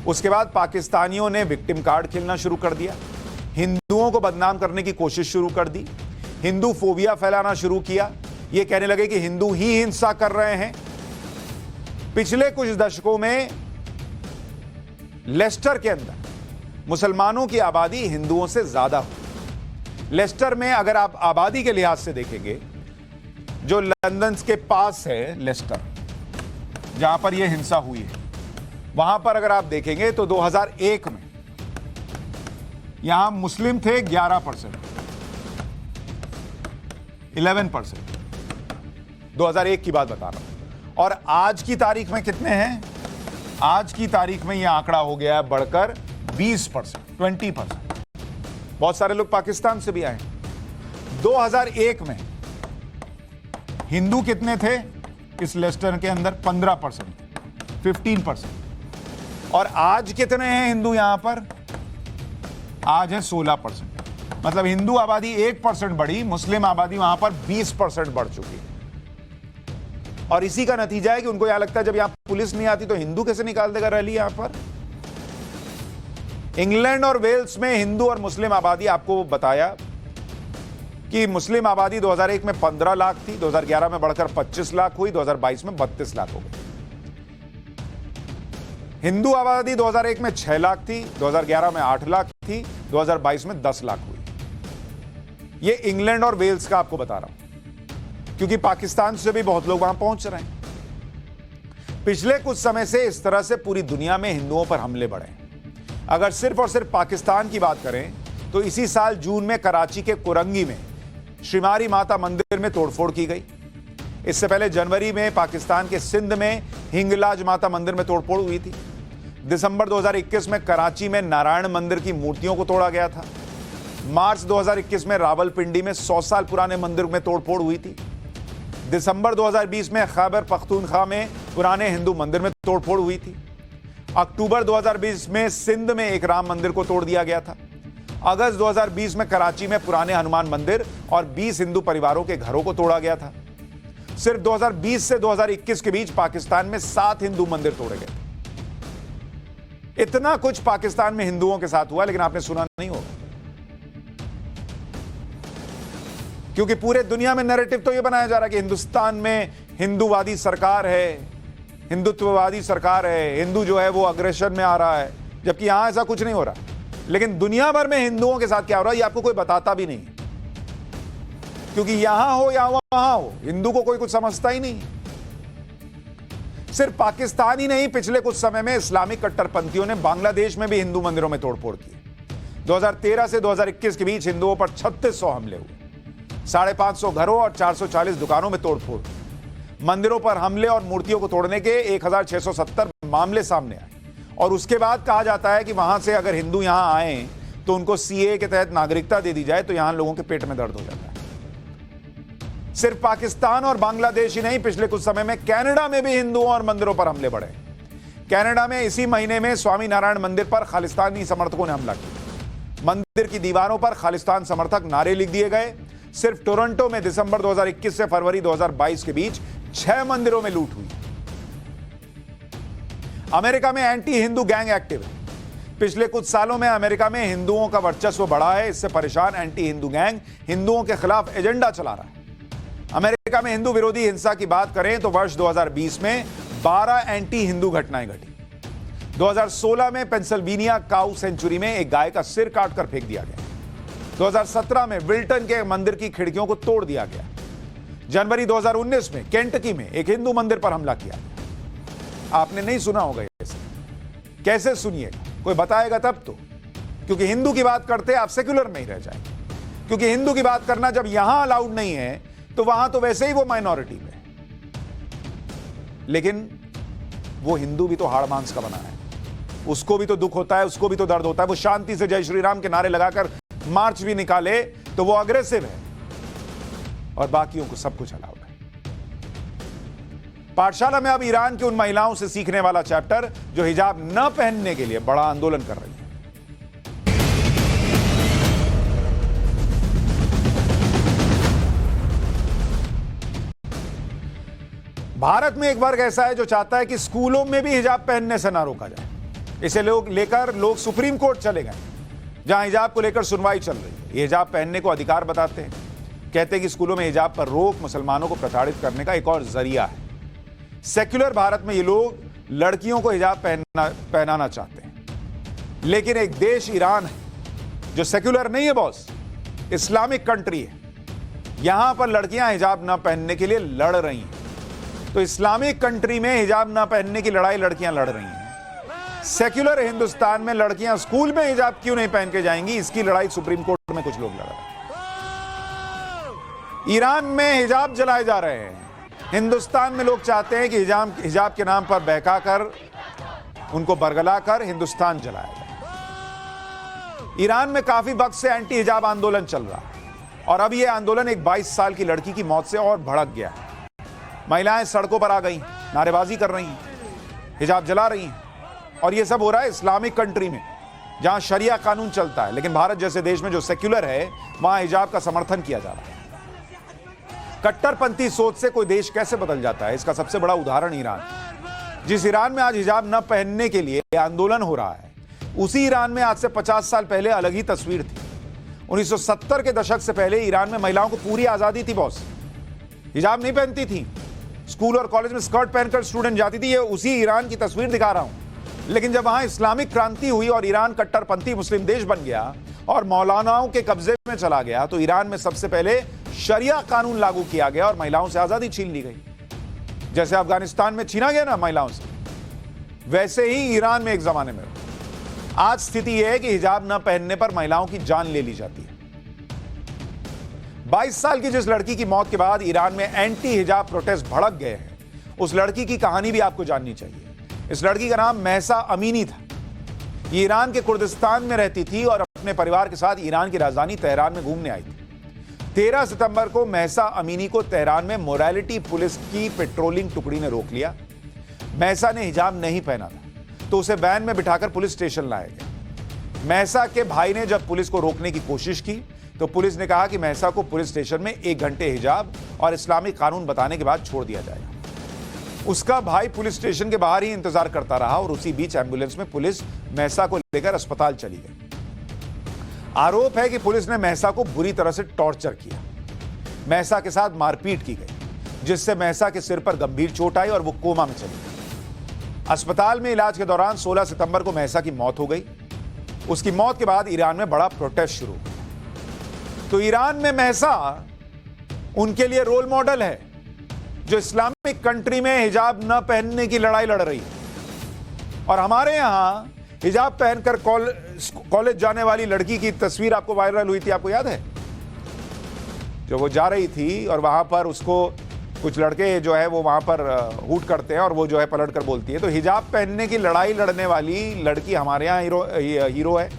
उसके बाद पाकिस्तानियों ने विक्टिम कार्ड खेलना शुरू कर दिया, हिंदुओं को बदनाम करने की कोशिश शुरू कर दी, हिंदू फोबिया फैलाना शुरू किया। ये कहने लगे कि हिंदू ही हिंसा कर रहे हैं। पिछले कुछ दशकों में लेस्टर के अंदर मुसलमानों की आबादी हिंदुओं से ज्यादा हुई। लेस्टर में अगर आप आबादी के लिहाज से देखेंगे, जो लंदन के पास है लेस्टर, जहां पर यह हिंसा हुई है, वहां पर अगर आप देखेंगे तो 2001 में यहां मुस्लिम थे 11%, 11%, 2001 की बात बता रहा हूं। और आज की तारीख में कितने हैं? आज की तारीख में यह आंकड़ा हो गया है बढ़कर 20%, 20%। बहुत सारे लोग पाकिस्तान से भी आए। 2001 में हिंदू कितने थे इस लेस्टर के अंदर? 15%, 15%। और आज कितने हैं हिंदू यहां पर? आज है 16%। मतलब हिंदू आबादी 1% बढ़ी, मुस्लिम आबादी वहां पर 20% बढ़ चुकी है। और इसी का नतीजा है कि उनको यहां लगता है जब यहां पुलिस नहीं आती तो हिंदू कैसे निकाल देगा रैली यहां पर। इंग्लैंड और वेल्स में हिंदू और मुस्लिम आबादी, आपको बताया कि मुस्लिम आबादी 2001 में 15 लाख थी, 2011 में बढ़कर 25 लाख हुई, 2022 में 32 लाख हो गई। हिंदू आबादी 2001 में 6 लाख थी, 2011 में 8 लाख थी, 2022 में 10 लाख हुई। ये इंग्लैंड और वेल्स का आपको बता रहा हूं, क्योंकि पाकिस्तान से भी बहुत लोग वहां पहुंच रहे हैं। पिछले कुछ समय से इस तरह से पूरी दुनिया में हिंदुओं पर हमले बढ़े। अगर सिर्फ और सिर्फ पाकिस्तान की बात करें तो इसी साल जून में कराची के कुरंगी में श्रीमारी माता मंदिर में तोड़फोड़ की गई। इससे पहले जनवरी में पाकिस्तान के सिंध में हिंगलाज माता मंदिर में तोड़फोड़ हुई थी। दिसंबर 2021 में कराची में नारायण मंदिर की मूर्तियों को तोड़ा गया था। मार्च 2021 में रावलपिंडी में 100 साल पुराने मंदिर में तोड़फोड़ हुई थी। दिसंबर 2020 में खैबर पख्तूनख्वा में पुराने हिंदू मंदिर में तोड़फोड़ हुई थी। अक्टूबर 2020 में सिंध में एक राम मंदिर को तोड़ दिया गया था। अगस्त 2020 में कराची में पुराने हनुमान मंदिर और 20 हिंदू परिवारों के घरों को तोड़ा गया था। सिर्फ 2020 से 2021 के बीच पाकिस्तान में 7 हिंदू मंदिर तोड़े गए। इतना कुछ पाकिस्तान में हिंदुओं के साथ हुआ, लेकिन आपने सुना नहीं होगा, क्योंकि पूरे दुनिया में नैरेटिव तो यह बनाया जा रहा है कि हिंदुस्तान में हिंदूवादी सरकार है, हिंदुत्ववादी सरकार है, हिंदू जो है वो अग्रेशन में आ रहा है, जबकि यहां ऐसा कुछ नहीं हो रहा। लेकिन दुनिया भर में हिंदुओं के साथ क्या हो रहा है ये आपको कोई बताता भी नहीं, क्योंकि यहां हो या वहां हो हिंदू को कोई कुछ समझता ही नहीं। सिर्फ पाकिस्तान ही नहीं, पिछले कुछ समय में इस्लामिक कट्टरपंथियों ने बांग्लादेश में भी हिंदू मंदिरों में तोड़फोड़ की। 2013 से 2021 के बीच हिंदुओं पर 3600 हमले हुए, 550 घरों और 440 दुकानों में तोड़फोड़। मंदिरों पर हमले और मूर्तियों को तोड़ने के 1670 मामले सामने आए। और उसके बाद कहा जाता है कि वहां से अगर हिंदू यहां आए तो उनको सीए के तहत नागरिकता दे दी जाए, तो यहां लोगों के पेट में दर्द हो जाता है। सिर्फ पाकिस्तान और बांग्लादेश ही नहीं, पिछले कुछ समय में कनाडा में भी हिंदुओं और मंदिरों पर हमले बढ़े। कनाडा में इसी महीने में स्वामी नारायण मंदिर पर खालिस्तानी समर्थकों ने हमला किया। मंदिर की दीवारों पर खालिस्तान समर्थक नारे लिख दिए गए। सिर्फ टोरंटो में दिसंबर 2021 से फरवरी 2022 के बीच 6 मंदिरों में लूट हुई। अमेरिका में एंटी हिंदू गैंग एक्टिव है। पिछले कुछ सालों में अमेरिका में हिंदुओं का वर्चस्व बढ़ा है। इससे परेशान एंटी हिंदू गैंग हिंदुओं के खिलाफ एजेंडा चला रहा है। अमेरिका में हिंदू विरोधी हिंसा की बात करें तो वर्ष 2020 में 12 एंटी हिंदू घटनाएं घटी। 2016 में पेंसिल्वेनिया काउ सेंचुरी में एक गाय का सिर काटकर फेंक दिया गया। 2017 में विल्टन के मंदिर की खिड़कियों को तोड़ दिया गया। जनवरी 2019 में केंटकी में एक हिंदू मंदिर पर हमला किया। आपने नहीं सुना होगा ऐसे, कैसे सुनिएगा, कोई बताएगा तब तो, क्योंकि हिंदू की बात करते आप सेक्युलर में ही रह जाएंगे। क्योंकि हिंदू की बात करना जब यहां अलाउड नहीं है तो वहां तो वैसे ही वो माइनॉरिटी में। लेकिन वो हिंदू भी तो हाड़ मांस का बना है, उसको भी तो दुख होता है, उसको भी तो दर्द होता है। वो शांति से जय श्री राम के नारे लगाकर मार्च भी निकाले तो वो अग्रेसिव है, और बाकियों को सब कुछ अलाउड है। पाठशाला में अब ईरान की उन महिलाओं से सीखने वाला चैप्टर जो हिजाब न पहनने के लिए बड़ा आंदोलन कर रही है। भारत में एक वर्ग ऐसा है जो चाहता है कि स्कूलों में भी हिजाब पहनने से ना रोका जाए। इसे लेकर लोग सुप्रीम कोर्ट चले गए, जहां हिजाब को लेकर सुनवाई चल रही है। ये हिजाब पहनने को अधिकार बताते हैं, कहते हैं कि स्कूलों में हिजाब पर रोक मुसलमानों को प्रताड़ित करने का एक और जरिया है। सेक्युलर भारत में ये लोग लड़कियों को हिजाब पहनाना चाहते हैं, लेकिन एक देश ईरान है जो सेक्युलर नहीं है बॉस, इस्लामिक कंट्री है। यहां पर लड़कियां हिजाब ना पहनने के लिए लड़ रही हैं। तो इस्लामिक कंट्री में हिजाब ना पहनने की लड़ाई लड़कियां लड़ रही हैं। सेक्युलर हिंदुस्तान में लड़कियां स्कूल में हिजाब क्यों नहीं पहन के जाएंगी, इसकी लड़ाई सुप्रीम कोर्ट में कुछ लोग लड़ रहे हैं। ईरान में हिजाब जलाए जा रहे हैं। हिंदुस्तान में लोग चाहते हैं कि हिजाब के नाम पर बहकाकर, उनको बरगलाकर हिंदुस्तान जलाया जाए। ईरान में काफी वक्त से एंटी हिजाब आंदोलन चल रहा है, और अब यह आंदोलन एक 22 साल की लड़की की मौत से और भड़क गया है। महिलाएं सड़कों पर आ गई, नारेबाजी कर रही हैं, हिजाब जला रही हैं। और ये सब हो रहा है इस्लामिक कंट्री में जहां शरिया कानून चलता है, लेकिन भारत जैसे देश में जो सेक्युलर है वहां हिजाब का समर्थन किया जा रहा है। कट्टरपंथी सोच से कोई देश कैसे बदल जाता है, इसका सबसे बड़ा उदाहरण ईरान। जिस ईरान में आज हिजाब न पहनने के लिए आंदोलन हो रहा है, उसी ईरान में आज से 50 साल पहले अलग ही तस्वीर थी। 1970 के दशक से पहले ईरान में महिलाओं को पूरी आजादी थी बॉस, हिजाब नहीं पहनती थी, स्कूल और कॉलेज में स्कर्ट पहनकर स्टूडेंट जाती थी। ये उसी ईरान की तस्वीर दिखा रहा हूं। लेकिन जब वहां इस्लामिक क्रांति हुई और ईरान कट्टरपंथी मुस्लिम देश बन गया और मौलानाओं के कब्जे में चला गया, तो ईरान में सबसे पहले शरिया कानून लागू किया गया और महिलाओं से आजादी छीन ली गई। जैसे अफगानिस्तान में छीना गया ना महिलाओं से, वैसे ही ईरान में एक जमाने में आज स्थिति यह है कि हिजाब न पहनने पर महिलाओं की जान ले ली जाती है। 22 साल की जिस लड़की की मौत के बाद ईरान में एंटी हिजाब प्रोटेस्ट भड़क गए हैं, उस लड़की की कहानी भी आपको जाननी चाहिए। इस लड़की का नाम महसा अमीनी था। ये ईरान के कुर्दिस्तान में रहती थी और अपने परिवार के साथ ईरान की राजधानी तेहरान में घूमने आई थी। 13 सितंबर को महसा अमीनी को तेहरान में मोरालिटी पुलिस की पेट्रोलिंग टुकड़ी ने रोक लिया। महसा ने हिजाब नहीं पहना था, तो उसे वैन में बिठाकर पुलिस स्टेशन लाया गया। महसा के भाई ने जब पुलिस को रोकने की कोशिश की, तो पुलिस ने कहा कि महसा को पुलिस स्टेशन में 1 घंटे हिजाब और इस्लामिक कानून बताने के बाद छोड़ दिया जाएगा। उसका भाई पुलिस स्टेशन के बाहर ही इंतजार करता रहा और उसी बीच एम्बुलेंस में पुलिस महसा को लेकर अस्पताल चली गई। आरोप है कि पुलिस ने महसा को बुरी तरह से टॉर्चर किया। महसा के साथ मारपीट की गई, जिससे महसा के सिर पर गंभीर चोट आई और वो कोमा में चली गई। अस्पताल में इलाज के दौरान 16 सितंबर को महसा की मौत हो गई। उसकी मौत के बाद ईरान में बड़ा प्रोटेस्ट शुरू हुआ। तो ईरान में महसा उनके लिए रोल मॉडल है, जो इस्लामिक कंट्री में हिजाब न पहनने की लड़ाई लड़ रही है। और हमारे यहां हिजाब पहनकर कॉलेज जाने वाली लड़की की तस्वीर आपको वायरल हुई थी, आपको याद है? जो वो जा रही थी और वहां पर उसको कुछ लड़के जो है वो वहां पर हूट करते हैं और वो जो है पलट कर बोलती है। तो हिजाब पहनने की लड़ाई लड़ने वाली लड़की हमारे यहाँ हीरो है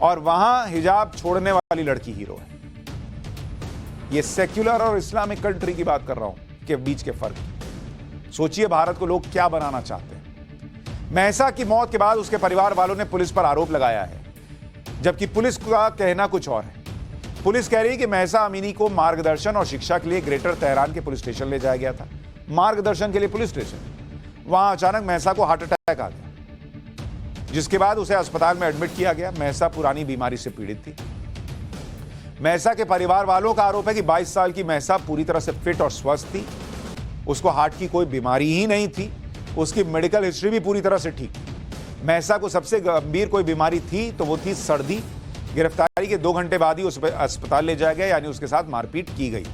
और वहां हिजाब छोड़ने वाली लड़की हीरो है। ये सेक्युलर और इस्लामिक कंट्री की बात कर रहा हूं के बीच के फर्क। सोचिए भारत को लोग क्या बनाना चाहते हैं। महसा की मौत के बाद उसके परिवार वालों ने पुलिस पर आरोप लगाया है, जबकि पुलिस का कहना कुछ और है। पुलिस कह रही है कि महसा अमीनी को मार्गदर्शन और शिक्षा के लिए ग्रेटर तेहरान के पुलिस स्टेशन ले जाया गया था। मार्गदर्शन के लिए पुलिस स्टेशन। वहां अचानक महसा को हार्ट अटैक आ गया, जिसके बाद उसे अस्पताल में एडमिट किया गया। महसा पुरानी बीमारी से पीड़ित थी। महसा के परिवार वालों का आरोप है कि 22 साल की महसा पूरी तरह से फिट और स्वस्थ थी। उसको हार्ट की कोई बीमारी ही नहीं थी। उसकी मेडिकल हिस्ट्री भी पूरी तरह से ठीक थी। महसा को सबसे गंभीर कोई बीमारी थी तो वो थी सर्दी। गिरफ्तारी के 2 घंटे बाद ही उस पर अस्पताल ले जाया गया, यानी उसके साथ मारपीट की गई।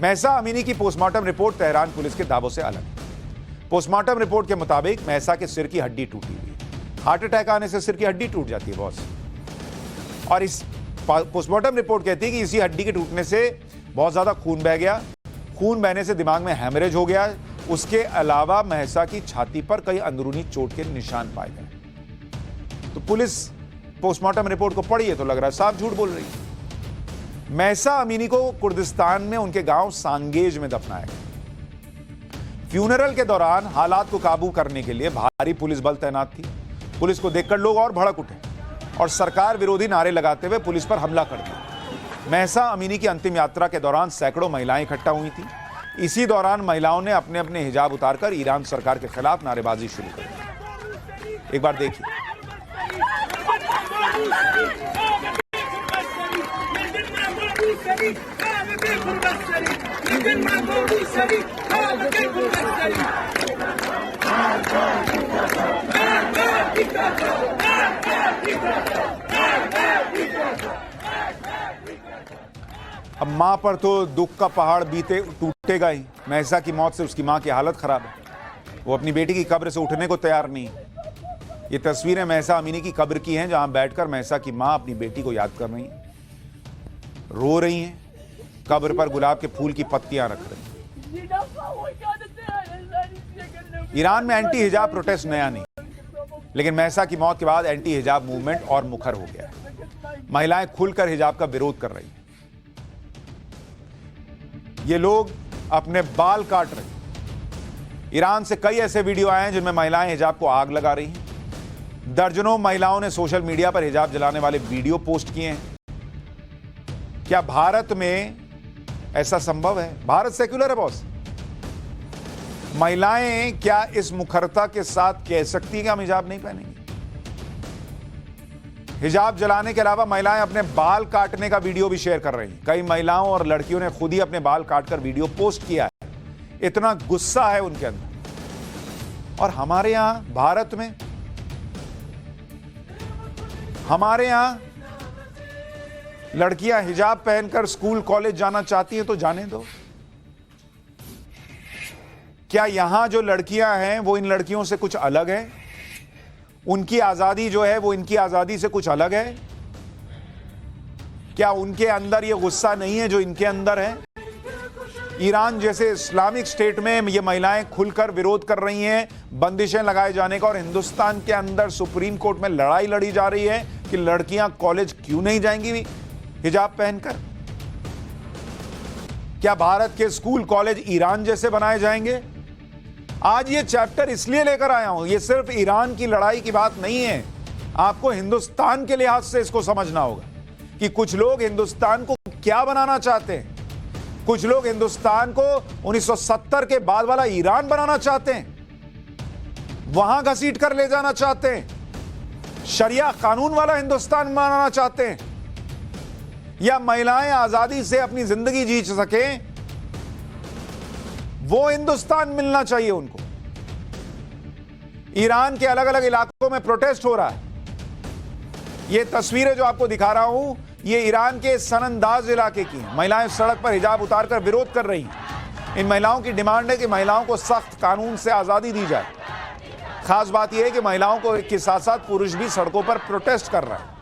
महसा अमीनी की पोस्टमार्टम रिपोर्ट तेहरान पुलिस के दावों से अलग है। पोस्टमार्टम रिपोर्ट के मुताबिक महसा के सिर की हड्डी टूटी हुई है। हार्ट अटैक आने से सिर की हड्डी टूट जाती है बॉस। और इस पोस्टमार्टम रिपोर्ट कहती है कि इसी हड्डी के टूटने से बहुत ज्यादा खून बह गया। खून बहने से दिमाग में हैमरेज हो गया। उसके अलावा महसा की छाती पर कई अंदरूनी चोट के निशान पाए गए। तो पुलिस पोस्टमार्टम रिपोर्ट को पढ़ी है तो लग रहा है साफ झूठ बोल रही है। महसा अमीनी को कुर्दिस्तान में उनके गांव सांगेज में दफनाया गया। फ्यूनरल के दौरान हालात को काबू करने के लिए भारी पुलिस बल तैनात थी। पुलिस को देखकर लोग और भड़क उठे और सरकार विरोधी नारे लगाते हुए पुलिस पर हमला कर दिया। महसा अमीनी की अंतिम यात्रा के दौरान सैकड़ों महिलाएं इकट्ठा हुई थी। इसी दौरान महिलाओं ने अपने अपने हिजाब उतारकर ईरान सरकार के खिलाफ नारेबाजी शुरू कर दी। एक बार देखिए। अब मां पर तो दुख का पहाड़ बीते टूटेगा ही। महसा की मौत से उसकी मां की हालत खराब है। वो अपनी बेटी की कब्र से उठने को तैयार नहीं है। ये तस्वीरें महसा अमीनी की कब्र की हैं, जहां बैठकर महसा की मां अपनी बेटी को याद कर रही हैं, रो रही हैं, कब्र पर गुलाब के फूल की पत्तियां रख रही हैं। ईरान में एंटी हिजाब प्रोटेस्ट नया नहीं, लेकिन महसा की मौत के बाद एंटी हिजाब मूवमेंट और मुखर हो गया है। महिलाएं खुलकर हिजाब का विरोध कर रही हैं। ये लोग अपने बाल काट रहे हैं। ईरान से कई ऐसे वीडियो आए हैं जिनमें महिलाएं हिजाब को आग लगा रही हैं। दर्जनों महिलाओं ने सोशल मीडिया पर हिजाब जलाने वाले वीडियो पोस्ट किए हैं। क्या भारत में ऐसा संभव है? भारत सेक्युलर है बॉस। महिलाएं क्या इस मुखरता के साथ कह सकती हैं कि हम हिजाब नहीं पहनेंगे? हिजाब जलाने के अलावा महिलाएं अपने बाल काटने का वीडियो भी शेयर कर रही हैं। कई महिलाओं और लड़कियों ने खुद ही अपने बाल काटकर वीडियो पोस्ट किया है। इतना गुस्सा है उनके अंदर। और हमारे यहां भारत में, हमारे यहां लड़कियां हिजाब पहनकर स्कूल कॉलेज जाना चाहती हैं तो जाने दो। क्या यहां जो लड़कियां हैं वो इन लड़कियों से कुछ अलग है? उनकी आजादी जो है वो इनकी आजादी से कुछ अलग है? क्या उनके अंदर ये गुस्सा नहीं है जो इनके अंदर है? ईरान जैसे इस्लामिक स्टेट में ये महिलाएं खुलकर विरोध कर रही हैं बंदिशें लगाए जाने का, और हिंदुस्तान के अंदर सुप्रीम कोर्ट में लड़ाई लड़ी जा रही है कि लड़कियां कॉलेज क्यों नहीं जाएंगी हिजाब पहनकर। क्या भारत के स्कूल कॉलेज ईरान जैसे बनाए जाएंगे? आज ये चैप्टर इसलिए लेकर आया हूं, ये सिर्फ ईरान की लड़ाई की बात नहीं है। आपको हिंदुस्तान के लिहाज से इसको समझना होगा कि कुछ लोग हिंदुस्तान को क्या बनाना चाहते हैं। कुछ लोग हिंदुस्तान को 1970 के बाद वाला ईरान बनाना चाहते हैं, वहां घसीट कर ले जाना चाहते हैं, शरिया कानून वाला हिंदुस्तान बनाना चाहते हैं, या महिलाएं आजादी से अपनी जिंदगी जी सकें वो हिंदुस्तान मिलना चाहिए उनको। ईरान के अलग अलग इलाकों में प्रोटेस्ट हो रहा है। ये तस्वीरें जो आपको दिखा रहा हूं ये ईरान के सनंदाज इलाके की हैं। महिलाएं सड़क पर हिजाब उतारकर विरोध कर रही हैं। इन महिलाओं की डिमांड है कि महिलाओं को सख्त कानून से आजादी दी जाए। खास बात यह है कि महिलाओं को के साथ साथ पुरुष भी सड़कों पर प्रोटेस्ट कर रहे हैं।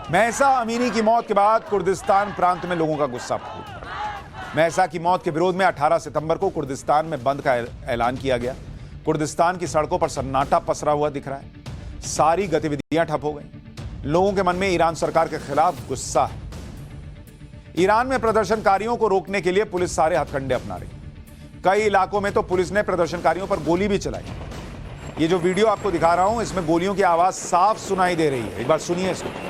महसा अमीनी की मौत के बाद कुर्दिस्तान प्रांत में लोगों का गुस्सा फूट पड़ा। महसा की मौत के विरोध में 18 सितंबर को कुर्दिस्तान में बंद का ऐलान किया गया। कुर्दिस्तान की सड़कों पर सन्नाटा पसरा हुआ दिख रहा है। सारी गतिविधियां ठप हो गई। लोगों के मन में ईरान सरकार के खिलाफ गुस्सा है। ईरान में प्रदर्शनकारियों को रोकने के लिए पुलिस सारे हथकंडे अपना रही। कई इलाकों में तो पुलिस ने प्रदर्शनकारियों पर गोली भी चलाई। ये जो वीडियो आपको दिखा रहा हूं इसमें गोलियों की आवाज साफ सुनाई दे रही है। एक बार सुनिए इसको।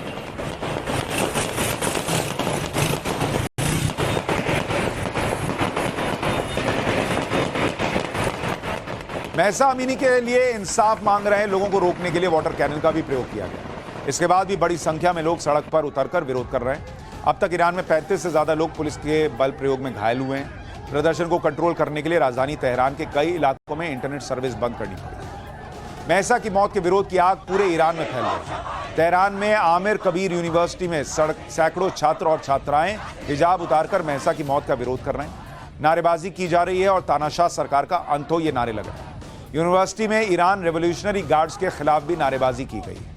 महसा अमीनी के लिए इंसाफ मांग रहे लोगों को रोकने के लिए वाटर कैनन का भी प्रयोग किया गया। इसके बाद भी बड़ी संख्या में लोग सड़क पर उतरकर विरोध कर रहे हैं। अब तक ईरान में 35 से ज्यादा लोग पुलिस के बल प्रयोग में घायल हुए हैं। प्रदर्शन को कंट्रोल करने के लिए राजधानी तेहरान के कई इलाकों में इंटरनेट सर्विस बंद करनी पड़ी। महसा की मौत के विरोध की आग पूरे ईरान में फैल गई। तेहरान में आमिर कबीर यूनिवर्सिटी में सैकड़ों छात्र और छात्राएं हिजाब उतारकर महसा की मौत का विरोध कर रहे हैं। नारेबाजी की जा रही है और तानाशाह सरकार का अंत हो, ये नारे लगे। यूनिवर्सिटी में ईरान रेवोल्यूशनरी गार्ड्स के खिलाफ भी नारेबाजी की गई है।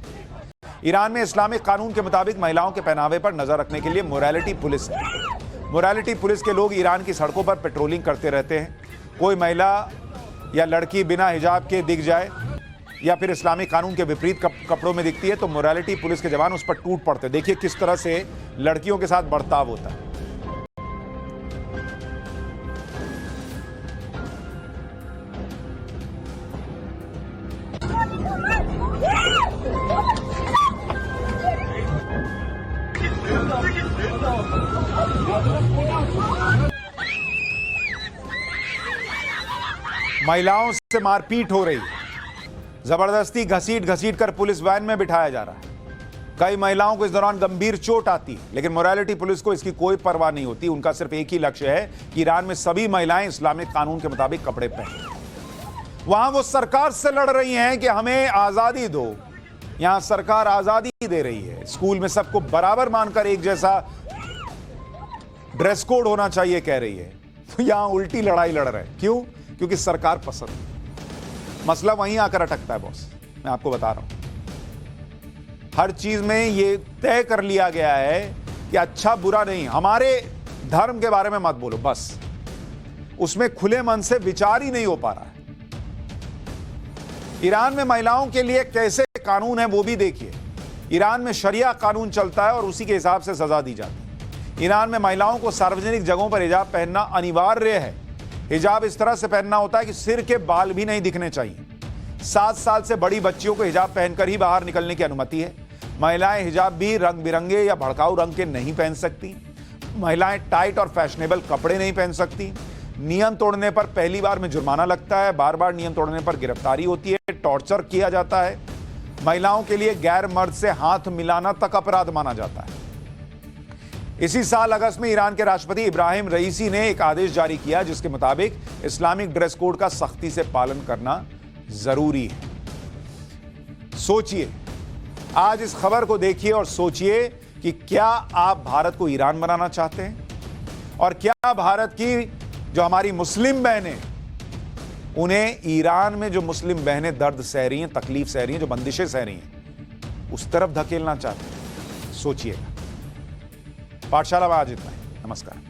ईरान में इस्लामिक कानून के मुताबिक महिलाओं के पहनावे पर नजर रखने के लिए मोरालिटी पुलिस है। मोरालिटी पुलिस के लोग ईरान की सड़कों पर पेट्रोलिंग करते रहते हैं। कोई महिला या लड़की बिना हिजाब के दिख जाए या फिर इस्लामिक कानून के विपरीत कपड़ों में दिखती है तो मोरालिटी पुलिस के जवान उस पर टूट पड़ते। देखिए किस तरह से लड़कियों के साथ बर्ताव होता है। महिलाओं से मारपीट हो रही, जबरदस्ती घसीट घसीट कर पुलिस वैन में बिठाया जा रहा है। कई महिलाओं को इस दौरान गंभीर चोट आती है, लेकिन मोरालिटी पुलिस को इसकी कोई परवाह नहीं होती। उनका सिर्फ एक ही लक्ष्य है कि ईरान में सभी महिलाएं इस्लामिक कानून के मुताबिक कपड़े पहनें। वहां वो सरकार से लड़ रही हैं कि हमें आजादी दो। यहां सरकार आजादी दे रही है। स्कूल में सबको बराबर मानकर एक जैसा ड्रेस कोड होना चाहिए कह रही है। तो यहां उल्टी लड़ाई लड़ रहे हैं। क्यों? क्योंकि सरकार पसंद है। मसला वहीं आकर अटकता है बॉस, मैं आपको बता रहा हूं। हर चीज में ये तय कर लिया गया है कि अच्छा बुरा नहीं, हमारे धर्म के बारे में मत बोलो बस। उसमें खुले मन से विचार ही नहीं हो पा रहा है। ईरान में महिलाओं के लिए कैसे कानून है वो भी देखिए। ईरान में शरिया कानून चलता है और उसी के हिसाब से सजा दी जाती है। ईरान में महिलाओं को सार्वजनिक जगहों पर हिजाब पहनना अनिवार्य है। हिजाब इस तरह से पहनना होता है कि सिर के बाल भी नहीं दिखने चाहिए। 7 साल से बड़ी बच्चियों को हिजाब पहनकर ही बाहर निकलने की अनुमति है। महिलाएं हिजाब भी रंग बिरंगे या भड़काऊ रंग के नहीं पहन सकती। महिलाएं टाइट और फैशनेबल कपड़े नहीं पहन सकती। नियम तोड़ने पर पहली बार में जुर्माना लगता है, बार बार नियम तोड़ने पर गिरफ्तारी होती है, टॉर्चर किया जाता है। महिलाओं के लिए गैर मर्द से हाथ मिलाना तक अपराध माना जाता है। इसी साल अगस्त में ईरान के राष्ट्रपति इब्राहिम रईसी ने एक आदेश जारी किया जिसके मुताबिक इस्लामिक ड्रेस कोड का सख्ती से पालन करना जरूरी है। सोचिए, आज इस खबर को देखिए और सोचिए कि क्या आप भारत को ईरान बनाना चाहते हैं, और क्या भारत की जो हमारी मुस्लिम बहनें, उन्हें ईरान में जो मुस्लिम बहनें दर्द सह रही हैं, तकलीफ सह रही हैं, जो बंदिशें सह रही हैं, उस तरफ धकेलना चाहते हैं। सोचिएगा। पाठशाला में आज इतना ही। नमस्कार।